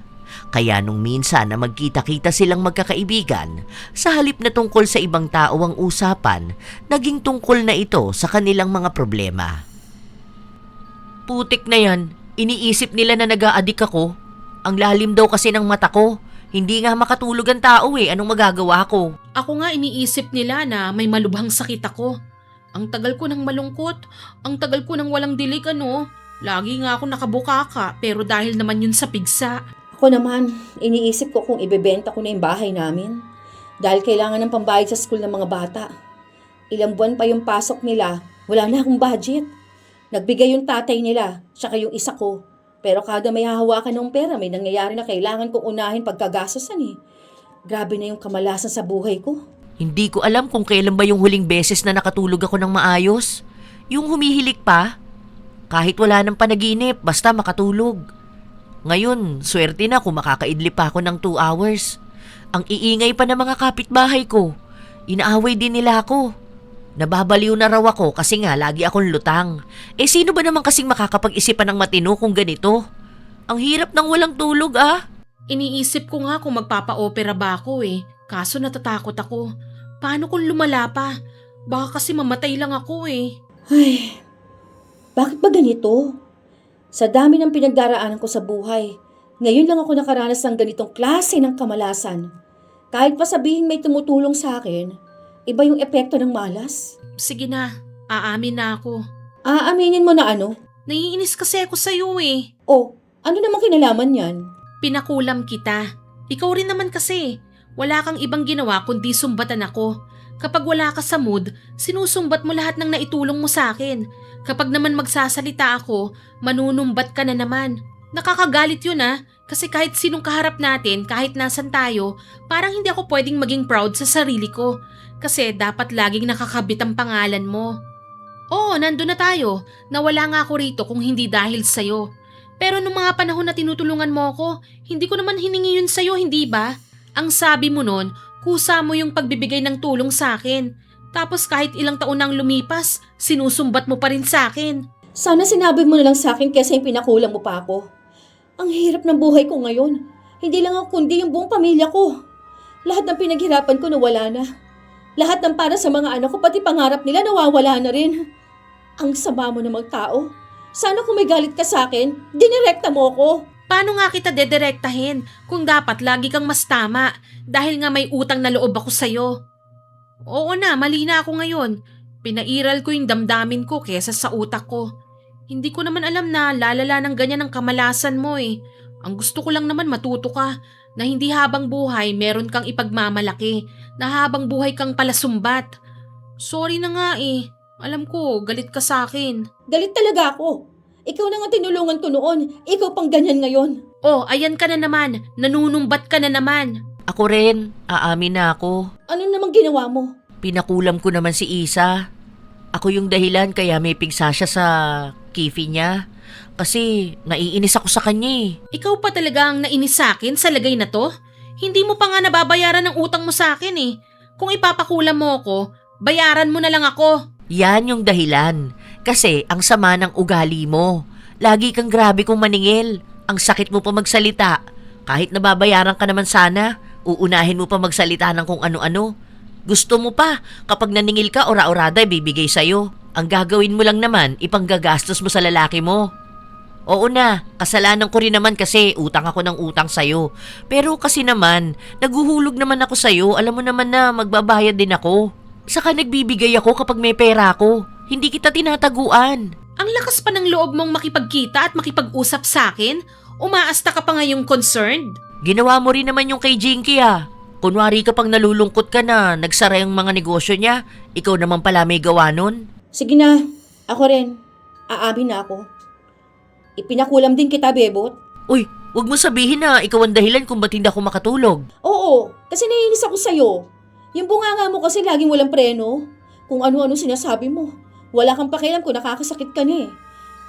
Kaya nung minsan na magkita-kita silang magkakaibigan, sa halip na tungkol sa ibang tao ang usapan, naging tungkol na ito sa kanilang mga problema. Putik na yan, iniisip nila na nag-a-addict ako. Ang lalim daw kasi ng mata ko. Hindi nga makatulog ang tao anong magagawa ko? Ako nga iniisip nila na may malubhang sakit ako. Ang tagal ko nang malungkot, ang tagal ko nang walang dilig Lagi nga ako nakabukaka pero dahil naman yun sa pigsa. Ako naman, iniisip ko kung ibebenta ko na yung bahay namin. Dahil kailangan ng pambayad sa school ng mga bata. Ilang buwan pa yung pasok nila, wala na akong budget. Nagbigay yung tatay nila, tsaka yung isa ko. Pero kada may hahawakan ng pera, may nangyayari na kailangan kong unahin pagkagastosan Grabe na yung kamalasan sa buhay ko. Hindi ko alam kung kailan ba yung huling beses na nakatulog ako ng maayos. Yung humihilik pa. Kahit wala ng panaginip, basta makatulog. Ngayon, swerte na kung makakaidlip pa ako ng 2 hours. Ang iingay pa ng mga kapitbahay ko. Inaaway din nila ako. Nababaliw na raw ako kasi nga lagi akong lutang. Sino ba naman kasing makakapag-isipan ng matino kung ganito? Ang hirap ng walang tulog Iniisip ko nga kung magpapa-opera ba ako Kaso natatakot ako. Paano kung lumala pa? Baka kasi mamatay lang ako Ay, bakit ba ganito? Sa dami ng pinagdaraanan ko sa buhay, ngayon lang ako nakaranas ng ganitong klase ng kamalasan. Kahit pa sabihin may tumutulong sa akin, iba yung epekto ng malas. Sige na, aamin na ako. Aaminin mo na ano? Naiinis kasi ako sa'yo Oh, ano namang kinalaman yan? Pinakulam kita. Ikaw rin naman kasi. Wala kang ibang ginawa kundi sumbatan ako. Kapag wala ka sa mood, sinusumbat mo lahat ng naitulong mo sa akin. Kapag naman magsasalita ako, manunumbat ka na naman. Nakakagalit yun kasi kahit sinong kaharap natin, kahit nasan tayo, parang hindi ako pwedeng maging proud sa sarili ko. Kasi dapat laging nakakabit ang pangalan mo. Oo, nandun na tayo. Nawala nga ako rito kung hindi dahil sa'yo. Pero nung mga panahon na tinutulungan mo ako, hindi ko naman hiningi yun sa'yo, hindi ba? Ang sabi mo nun, kusa mo yung pagbibigay ng tulong sa akin. Tapos kahit ilang taon nang lumipas, sinusumbat mo pa rin sa akin. Sana sinabi mo na lang sa akin kesa yung pinakulang mo pa ako. Ang hirap ng buhay ko ngayon. Hindi lang ako kundi yung buong pamilya ko. Lahat ng pinaghirapan ko nawala na. Lahat ng para sa mga anak ko, pati pangarap nila nawawala na rin. Ang sama mo namang tao. Sana kung may galit ka sa akin, dinirekta mo ko. Paano nga kita dedirektahin kung dapat lagi kang mas tama dahil nga may utang na loob ako sa'yo? Oo na, mali na ako ngayon. Pinairal ko yung damdamin ko kesa sa utak ko. Hindi ko naman alam na lalala ng ganyan ang kamalasan mo Ang gusto ko lang naman matuto ka na hindi habang buhay meron kang ipagmamalaki, na habang buhay kang palasumbat. Sorry na nga Alam ko, galit ka sa akin. Galit talaga ako. Ikaw na nga tinulungan ko noon. Ikaw pang ganyan ngayon. Oh, ayan ka na naman. Nanunumbat ka na naman. Ako rin, aamin na ako. Ano namang ginawa mo? Pinakulam ko naman si Isa. Ako yung dahilan kaya may pigsa siya sa kifi niya. Kasi naiinis ako sa kanya Ikaw pa talaga ang nainis sa akin sa lagay na to? Hindi mo pa nga nababayaran ng utang mo sa akin Kung ipapakulam mo ako, bayaran mo na lang ako. Yan yung dahilan. Kasi ang sama ng ugali mo. Lagi kang grabe kung maningil. Ang sakit mo pa magsalita. Kahit nababayaran ka naman sana, uunahin mo pa magsalita ng kung ano-ano. Gusto mo pa, kapag naningil ka, ora-orada bibigay sa'yo. Ang gagawin mo lang naman, ipanggagastos mo sa lalaki mo. Oo na, kasalanan ko rin naman kasi utang ako ng utang sa'yo. Pero kasi naman, naguhulog naman ako sa'yo, alam mo naman na magbabayad din ako. Saka nagbibigay ako kapag may pera ako. Hindi kita tinataguan. Ang lakas pa ng loob mong makipagkita at makipag-usap sa akin? Umaasta ka pa ngayong concerned? Ginawa mo rin naman yung kay Jinky Kunwari ka pang nalulungkot ka na nagsara yung mga negosyo niya, ikaw naman pala may gawa nun. Sige na, ako rin. Aamin na ako. Ipinakulam din kita, Bebot. Uy, wag mo sabihin na ikaw ang dahilan kung ba't hindi ako makatulog. Oo, kasi naiinis ako sa'yo. Yung bunganga mo kasi laging walang preno. Kung ano-ano sinasabi mo. Wala kang pakialam kung nakakasakit ka na eh.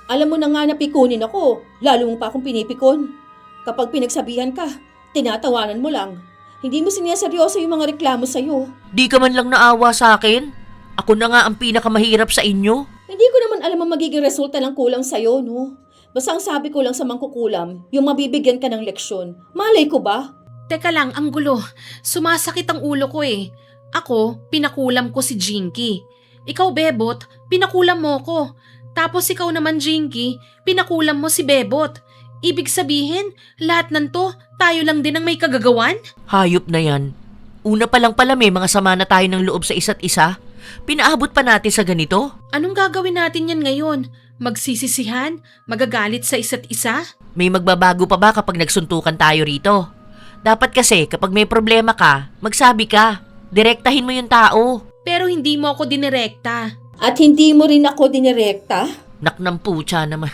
Alam mo na nga na pikunin ako, lalo mo pa akong pinipikon. Kapag pinagsabihan ka, tinatawanan mo lang. Hindi mo sinaseryoso yung mga reklamo sa'yo. Di ka man lang naawa sa akin? Ako na nga ang pinakamahirap sa inyo. Hindi ko naman alam ang magiging resulta ng kulang sa'yo, no? Basta ang sabi ko lang sa mangkukulam, yung mabibigyan ka ng leksyon. Malay ko ba? Teka lang, ang gulo. Sumasakit ang ulo ko eh. Ako, pinakulam ko si Jinky. Ikaw, Bebot, pinakulam mo ko. Tapos ikaw naman, Jinky, pinakulam mo si Bebot. Ibig sabihin, lahat ng to, tayo lang din ang may kagagawan? Hayop na yan. Una pa lang pala may mga sama na tayo ng loob sa isa't isa. Pinaabot pa natin sa ganito? Anong gagawin natin yan ngayon? Magsisisihan? Magagalit sa isa't isa? May magbabago pa ba kapag nagsuntukan tayo rito? Dapat kasi kapag may problema ka, magsabi ka. Direktahin mo yung tao. Pero hindi mo ako dinirekta. At hindi mo rin ako dinirekta? Naknampucha naman.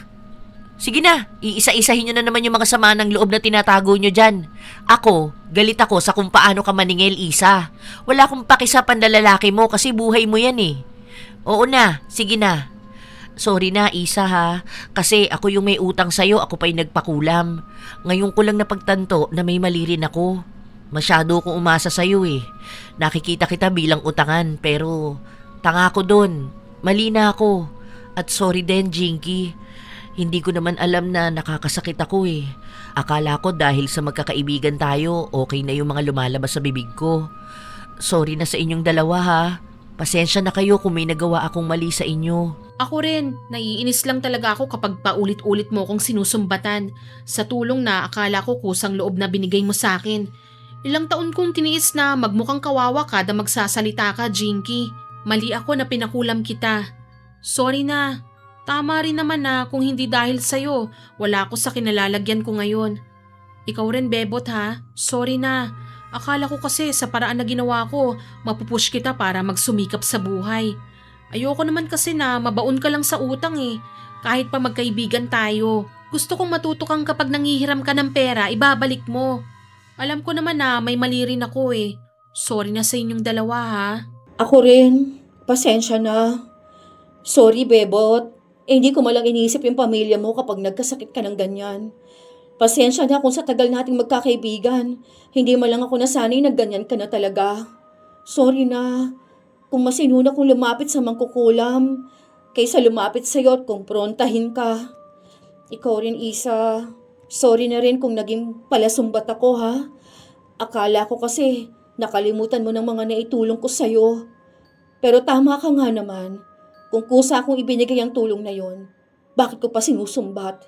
Sige na, iisa-isahin nyo na naman yung mga sama ng loob na tinatago nyo dyan. Ako, galit ako sa kung paano ka maningil, Isa. Wala akong paki sa pandalalaki mo kasi buhay mo yan eh. Oo na, sige na. Sorry na, Isa kasi ako yung may utang sa'yo, ako pa'y nagpakulam. Ngayon ko lang napagtanto na may mali rin ako. Masyado akong umasa sa'yo eh. Nakikita kita bilang utangan pero tanga ko dun. Mali na ako. At sorry din, Jinky. Hindi ko naman alam na nakakasakit ako eh. Akala ko dahil sa magkakaibigan tayo, okay na yung mga lumalabas sa bibig ko. Sorry na sa inyong dalawa Pasensya na kayo kung may nagawa akong mali sa inyo. Ako rin, naiinis lang talaga ako kapag paulit-ulit mo kong sinusumbatan sa tulong na akala ko kusang loob na binigay mo sa akin. Ilang taon kong tiniis na magmukhang kawawa kada magsasalita ka, Jinky. Mali ako na pinakulam kita. Sorry na. Tama rin naman na kung hindi dahil sa'yo, wala ako sa kinalalagyan ko ngayon. Ikaw rin, Bebot Sorry na. Akala ko kasi sa paraan na ginawa ko, mapupush kita para magsumikap sa buhay. Ayoko naman kasi na mabaon ka lang sa utang eh. Kahit pa magkaibigan tayo. Gusto kong matuto kang kapag nangihiram ka ng pera, ibabalik mo. Alam ko naman na may mali rin ako eh. Sorry na sa inyong dalawa Ako rin. Pasensya na. Sorry, Bebot. Hindi ko malang iniisip yung pamilya mo kapag nagkasakit ka ng ganyan. Pasensya na kung sa tagal nating magkakaibigan. Hindi mo lang ako nasanay na ganyan ka na talaga. Sorry na. Kung mas inuna kong lumapit sa mangkukulam, kaysa lumapit sa'yo at kumprontahin ka. Ikaw rin, Isa. Sorry na rin kung naging palasumbat ako, Akala ko kasi nakalimutan mo ng mga naitulong ko sa'yo. Pero tama ka nga naman. Kung kusa akong ibinigay ang tulong na yon, bakit ko pa sinusumbat?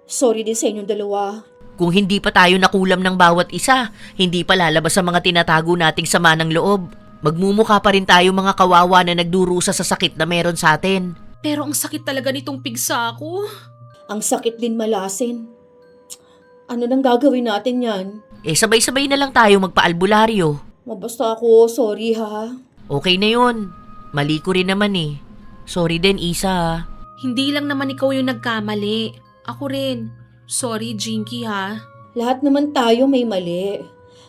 Sorry din sa inyong dalawa. Kung hindi pa tayo nakulam ng bawat isa, hindi pa lalabas sa mga tinatago nating sama ng loob. Magmumukha pa rin tayo mga kawawa na nagdurusa sa sakit na meron sa atin. Pero ang sakit talaga nitong pigsa ko. Ang sakit din malasin. Ano nang gagawin natin yan? Sabay-sabay na lang tayo magpaalbularyo. Basta ako, sorry Okay na yun. Mali ko rin naman eh. Sorry din, Isa Hindi lang naman ikaw yung nagkamali. Ako rin. Sorry, Jinky Lahat naman tayo may mali.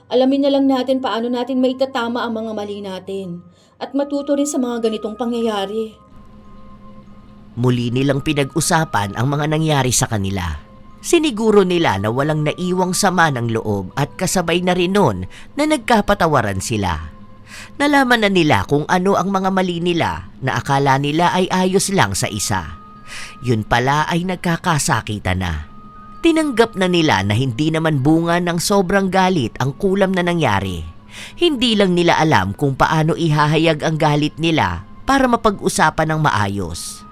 Alamin na lang natin paano natin maitatama ang mga mali natin. At matuto rin sa mga ganitong pangyayari. Muli nilang pinag-usapan ang mga nangyari sa kanila. Siniguro nila na walang naiwang sama ng loob at kasabay na rin nun na nagkapatawaran sila. Nalaman na nila kung ano ang mga mali nila na akala nila ay ayos lang sa isa. Yun pala ay nagkakasakitan na. Tinanggap na nila na hindi naman bunga ng sobrang galit ang kulam na nangyari. Hindi lang nila alam kung paano ihahayag ang galit nila para mapag-usapan ng maayos.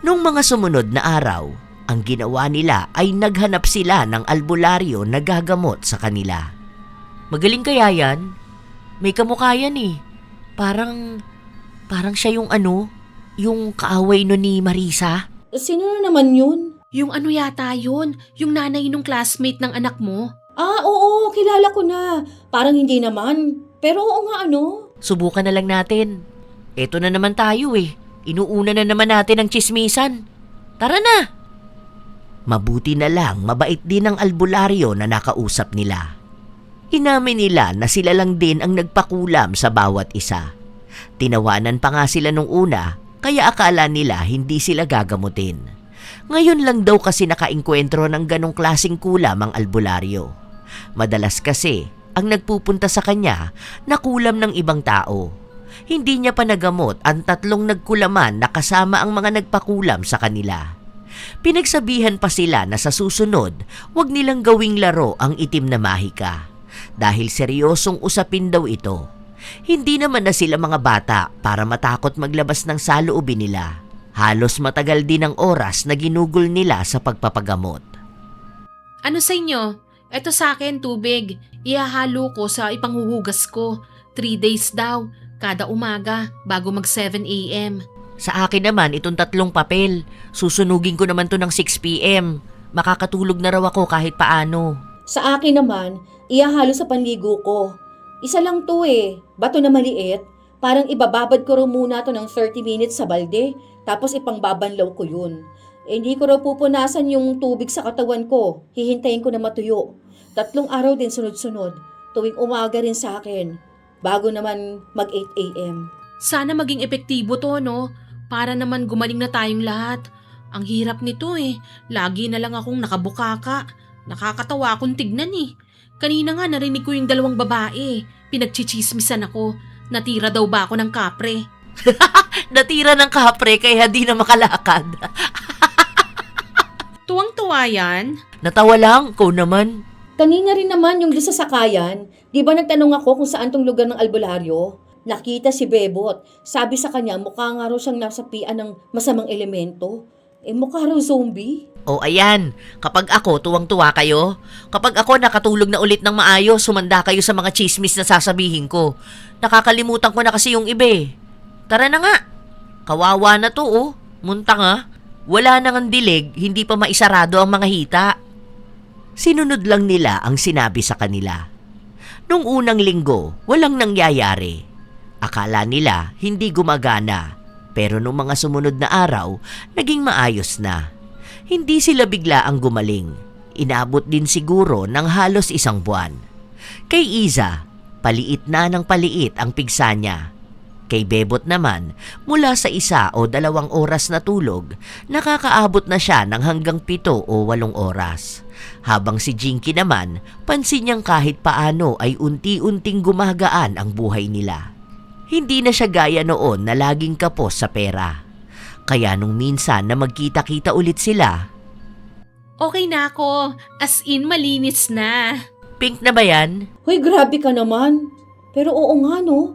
Nung mga sumunod na araw, ang ginawa nila ay naghanap sila ng albularyo na gagamot sa kanila. Magaling kaya yan? May kamukha yan eh. Parang siya yung Yung kaaway no ni Marisa? Sino na naman yun? Yung ano yata yun? Yung nanay nung classmate ng anak mo? Ah, oo, kilala ko na. Parang hindi naman. Pero oo nga ano. Subukan na lang natin. Eto na naman tayo eh. Inuuna na naman natin ang tsismisan. Tara na! Mabuti na lang, mabait din ang albularyo na nakausap nila. Inamin nila na sila lang din ang nagpakulam sa bawat isa. Tinawanan pa nga sila nung una, kaya akala nila hindi sila gagamutin. Ngayon lang daw kasi nakainkwentro ng ganong klaseng kulam ang albularyo. Madalas kasi, ang nagpupunta sa kanya na kulam ng ibang tao. Hindi niya pa nagamot ang 3 nagkulaman na kasama ang mga nagpakulam sa kanila. Pinagsabihan pa sila na sa susunod, wag nilang gawing laro ang itim na mahika. Dahil seryosong usapin daw ito. Hindi naman na sila mga bata para matakot maglabas ng saloobin nila. Halos matagal din ang oras na ginugol nila sa pagpapagamot. Ano sa inyo? Eto sa akin, tubig. Ihahalo ko sa ipanghuhugas ko. 3 days daw, kada umaga, bago mag 7 a.m. Sa akin naman itong 3 papel. Susunugin ko naman to ng 6 p.m. Makakatulog na raw ako kahit paano. Sa akin naman, ihahalo sa panligo ko. Isa lang to eh. Bato na maliit. Parang ibababad ko raw muna to ng 30 minutes sa balde. Tapos ipangbabanlaw ko yun. Hindi ko raw pupunasan yung tubig sa katawan ko. Hihintayin ko na matuyo. 3 araw din sunod-sunod. Tuwing umaga rin sa akin. Bago naman mag 8 a.m. Sana maging epektibo to, no? Para naman gumaling na tayong lahat. Ang hirap nito eh. Lagi na lang akong nakabukaka. Nakakatawa akong tignan eh. Kanina nga narinig ko yung 2 babae. Pinagchichismisan ako. Natira daw ba ako ng kapre? Natira ng kapre kaya di na makalakad. Tuwang-tuwa yan. Natawa lang, ko naman. Kanina rin naman yung sa sakayan. Di ba nagtanong ako kung saan tong lugar ng albularyo? Nakita si Bebot. Sabi sa kanya mukha nga raw siyang nasapian ng masamang elemento. Mukha raw zombie. O ayan, kapag ako tuwang-tuwa kayo, kapag ako nakatulog na ulit ng maayos, sumanda kayo sa mga chismis na sasabihin ko. Nakakalimutan ko na kasi yung iba eh. Tara na nga. Kawawa na to oh. Munta nga. Wala nang ang dilig, hindi pa maisarado ang mga hita. Sinunod lang nila ang sinabi sa kanila. Nung unang linggo, walang nangyayari. Akala nila hindi gumagana. Pero nung mga sumunod na araw, naging maayos na. Hindi sila bigla ang gumaling. Inabot din siguro ng halos 1 buwan. Kay Iza, paliit na ng paliit ang pigsa niya. Kay Bebot naman, mula sa 1 o 2 oras na tulog, nakakaabot na siya ng hanggang 7 o 8 oras. Habang si Jinky naman, pansin niyang kahit paano ay unti-unting gumagaan ang buhay nila. Hindi na siya gaya noon na laging kapos sa pera. Kaya nung minsan na magkita-kita ulit sila, Okay na ako. As in, malinis na. pink na ba yan? Hoy, grabe ka naman. Pero oo nga no.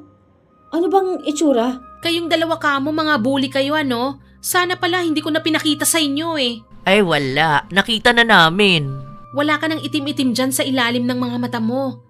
Ano bang itsura? Kayong 2 kamo, mga bully kayo ano? Sana pala hindi ko na pinakita sa inyo eh. Ay wala, nakita na namin. Wala ka ng itim-itim dyan sa ilalim ng mga mata mo.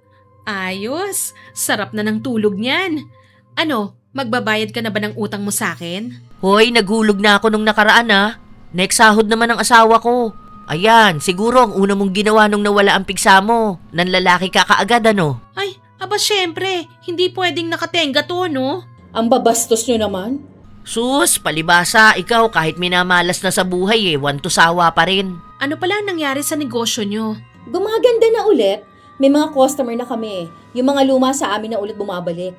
Ayos, sarap na ng tulog niyan. Ano, magbabayad ka na ba ng utang mo sa akin? Hoy, naghulog na ako nung nakaraan ah. Next sahod naman ang asawa ko. Ayan, siguro ang una mong ginawa nung nawala ang pigsa mo. Nanlalaki ka kaagad ano? Ay, aba syempre, hindi pwedeng nakatenga to, no? Ang babastos nyo naman. Sus, palibasa, ikaw kahit minamalas na sa buhay want to sawa pa rin. Ano pala ang nangyari sa negosyo nyo? Gumaganda na ulit. May mga customer na kami. Yung mga luma sa amin na ulit bumabalik.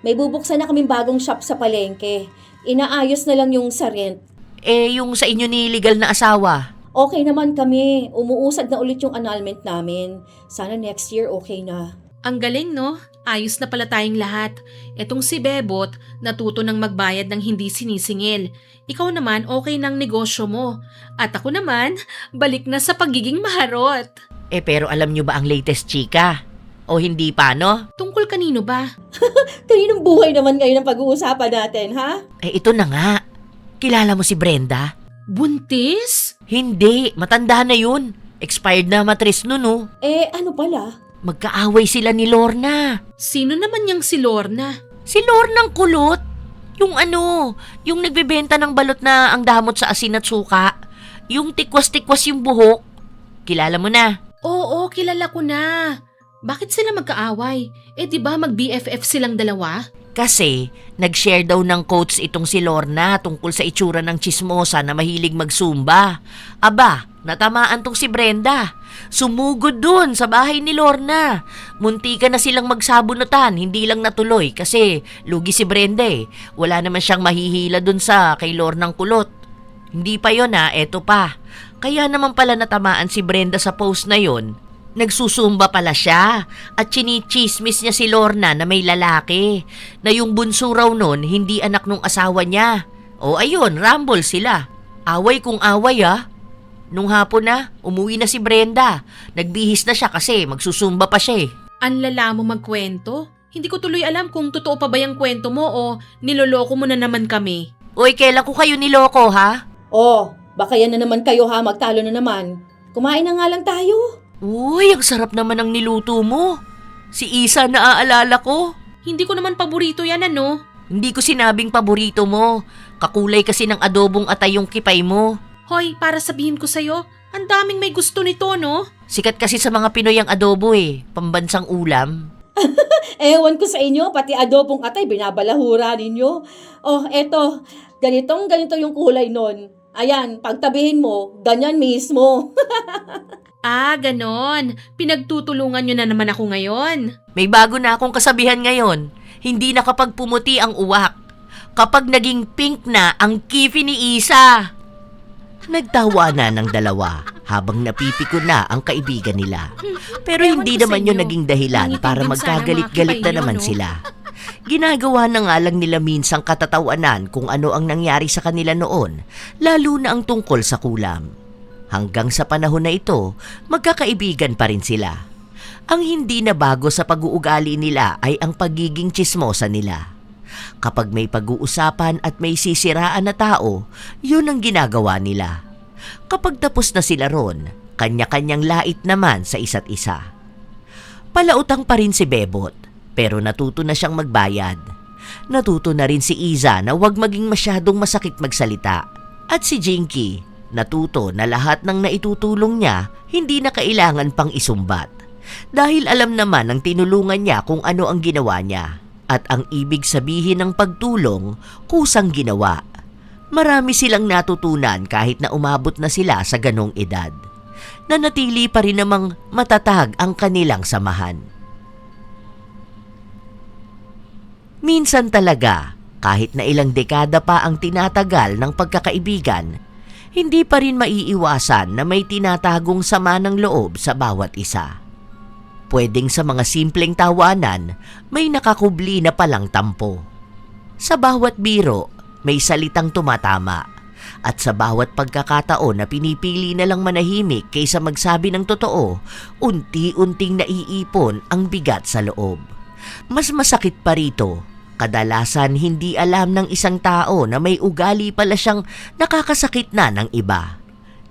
May bubuksan na kaming bagong shop sa palengke. Inaayos na lang yung sa rent. Yung sa inyo ni legal na asawa. Okay naman kami. Umuusad na ulit yung annulment namin. Sana next year okay na. Ang galing, no? Ayos na pala tayong lahat. Etong si Bebot, natuto ng magbayad ng hindi sinisingil. Ikaw naman, okay ng negosyo mo. At ako naman, balik na sa pagiging maharot. Pero alam nyo ba ang latest chika? O hindi pa no? Tungkol kanino ba? Kaninong buhay naman ngayon ang pag-uusapan natin, ha? Ito na nga. Kilala mo si Brenda? Buntis? Hindi, matanda na yun. Expired na matris nun oh. Ano pala? Magkaaway sila ni Lorna. Sino naman yang si Lorna? Si Lornang kulot. Yung nagbebenta ng balot na ang damot sa asin at suka. Yung tikwas-tikwas yung buhok. Kilala mo na. Oo, kilala ko na. Bakit sila magkaaway? Di ba mag-BFF silang dalawa? Kasi nag-share daw ng quotes itong si Lorna tungkol sa itsura ng chismosa na mahilig magsumba. Aba, natamaan tong si Brenda. Sumugod dun sa bahay ni Lorna. Muntika na silang magsabunutan, hindi lang natuloy kasi lugi si Brenda eh. Wala naman siyang mahihila dun sa kay Lornang kulot. Hindi pa yon eto pa. Kaya naman pala natamaan si Brenda sa post na yon. Nagsusumba pala siya at chinichismis niya si Lorna na may lalaki, na yung bunso raw nun hindi anak nung asawa niya. O ayun, rumble sila. Away kung away Nung hapon na, umuwi na si Brenda. Nagbihis na siya kasi magsusumba pa siya eh. Ang lala mo magkwento? Hindi ko tuloy alam kung totoo pa ba yung kwento mo o niloloko mo na naman kami. Uy, kailan ko kayo niloko ha? Oh, baka yan na naman kayo ha, magtalo na naman. Kumain na nga lang tayo. Uy, ang sarap naman ng niluto mo. Si Isa naaalala ko. Hindi ko naman paborito yan Hindi ko sinabing paborito mo. Kakulay kasi ng adobong atay yung kipay mo. Hoy, para sabihin ko sa'yo, ang daming may gusto nito Sikat kasi sa mga Pinoy ang adobo pambansang ulam. Ewan ko sa inyo, pati adobong atay, binabalahura ninyo. Oh, eto, ganito yung kulay nun. Ayan, pagtabihin mo, ganyan mismo. Ganon. Pinagtutulungan nyo na naman ako ngayon. May bago na akong kasabihan ngayon. Hindi na kapag pumuti ang uwak. Kapag naging pink na ang kifi ni Isa. Nagtawa na ng dalawa habang napipiko na ang kaibigan nila. Pero Ewan hindi ko sa naman yun inyo. naging dahilan Nangitim para din sana magkagalit-galit mga na kipay naman nyo, sila. Ginagawa na nga lang nila minsang katatawanan kung ano ang nangyari sa kanila noon, lalo na ang tungkol sa kulam. Hanggang sa panahon na ito, magkakaibigan pa rin sila. Ang hindi na bago sa pag-uugali nila ay ang pagiging tsismosa nila. Kapag may pag-uusapan at may sisiraan na tao, yun ang ginagawa nila. Kapag tapos na sila ron, kanya-kanyang lait naman sa isa't isa. Palautang pa rin si Bebot, pero natuto na siyang magbayad. Natuto na rin si Iza na huwag maging masyadong masakit magsalita. At si Jinky, natuto na lahat ng naitutulong niya hindi na kailangan pang isumbat. Dahil alam naman ng tinulungan niya kung ano ang ginawa niya. At ang ibig sabihin ng pagtulong, kusang ginawa. Marami silang natutunan kahit na umabot na sila sa ganong edad. Nanatili pa rin namang matatag ang kanilang samahan. Minsan talaga, kahit na ilang dekada pa ang tinatagal ng pagkakaibigan, hindi pa rin maiiwasan na may tinatagong sama ng loob sa bawat isa. Pwedeng sa mga simpleng tawanan, may nakakubli na palang tampo. Sa bawat biro, may salitang tumatama. At sa bawat pagkakataon na pinipili na lang manahimik kaysa magsabi ng totoo, unti-unting naiipon ang bigat sa loob. Mas masakit pa rito, kadalasan hindi alam ng isang tao na may ugali pala siyang nakakasakit na ng iba.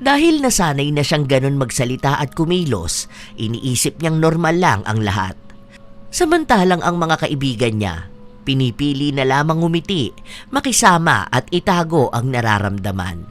Dahil nasanay na siyang ganun magsalita at kumilos, iniisip niyang normal lang ang lahat. Samantalang ang mga kaibigan niya, pinipili na lamang ngumiti, makisama at itago ang nararamdaman.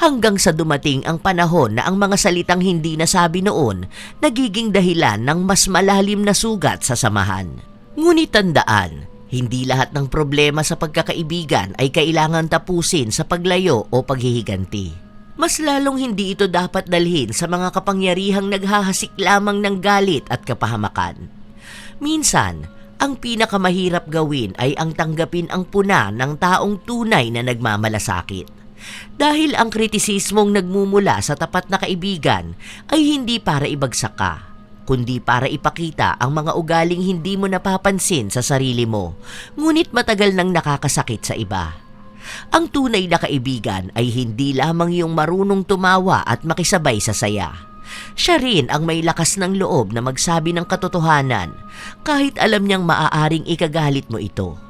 Hanggang sa dumating ang panahon na ang mga salitang hindi nasabi noon, nagiging dahilan ng mas malalim na sugat sa samahan. Ngunit tandaan, hindi lahat ng problema sa pagkakaibigan ay kailangan tapusin sa paglayo o paghihiganti. Mas lalong hindi ito dapat dalhin sa mga kapangyarihang naghahasik lamang ng galit at kapahamakan. Minsan, ang pinakamahirap gawin ay ang tanggapin ang puna ng taong tunay na nagmamalasakit. Dahil ang kritisismong nagmumula sa tapat na kaibigan ay hindi para ibagsak ka, kundi para ipakita ang mga ugaling hindi mo napapansin sa sarili mo, ngunit matagal nang nakakasakit sa iba. Ang tunay na kaibigan ay hindi lamang yung marunong tumawa at makisabay sa saya. Siya rin ang may lakas ng loob na magsabi ng katotohanan kahit alam niyang maaaring ikagalit mo ito.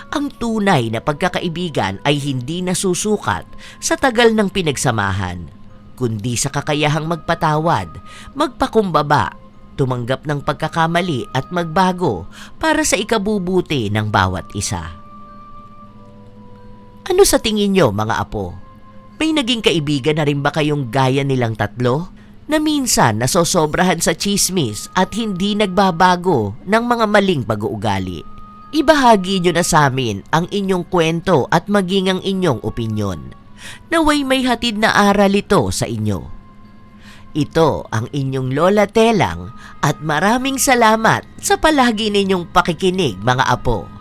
Ang tunay na pagkakaibigan ay hindi nasusukat sa tagal ng pinagsamahan, kundi sa kakayahang magpatawad, magpakumbaba, tumanggap ng pagkakamali at magbago para sa ikabubuti ng bawat isa. Ano sa tingin nyo, mga apo? May naging kaibigan na rin ba kayong gaya nilang tatlo? Na minsan nasosobrahan sa chismis at hindi nagbabago ng mga maling pag-uugali? Ibahagi nyo na sa amin ang inyong kwento at maging ang inyong opinyon. Naway may hatid na aral ito sa inyo. Ito ang inyong Lola Telang at maraming salamat sa palagi ninyong pakikinig, mga apo.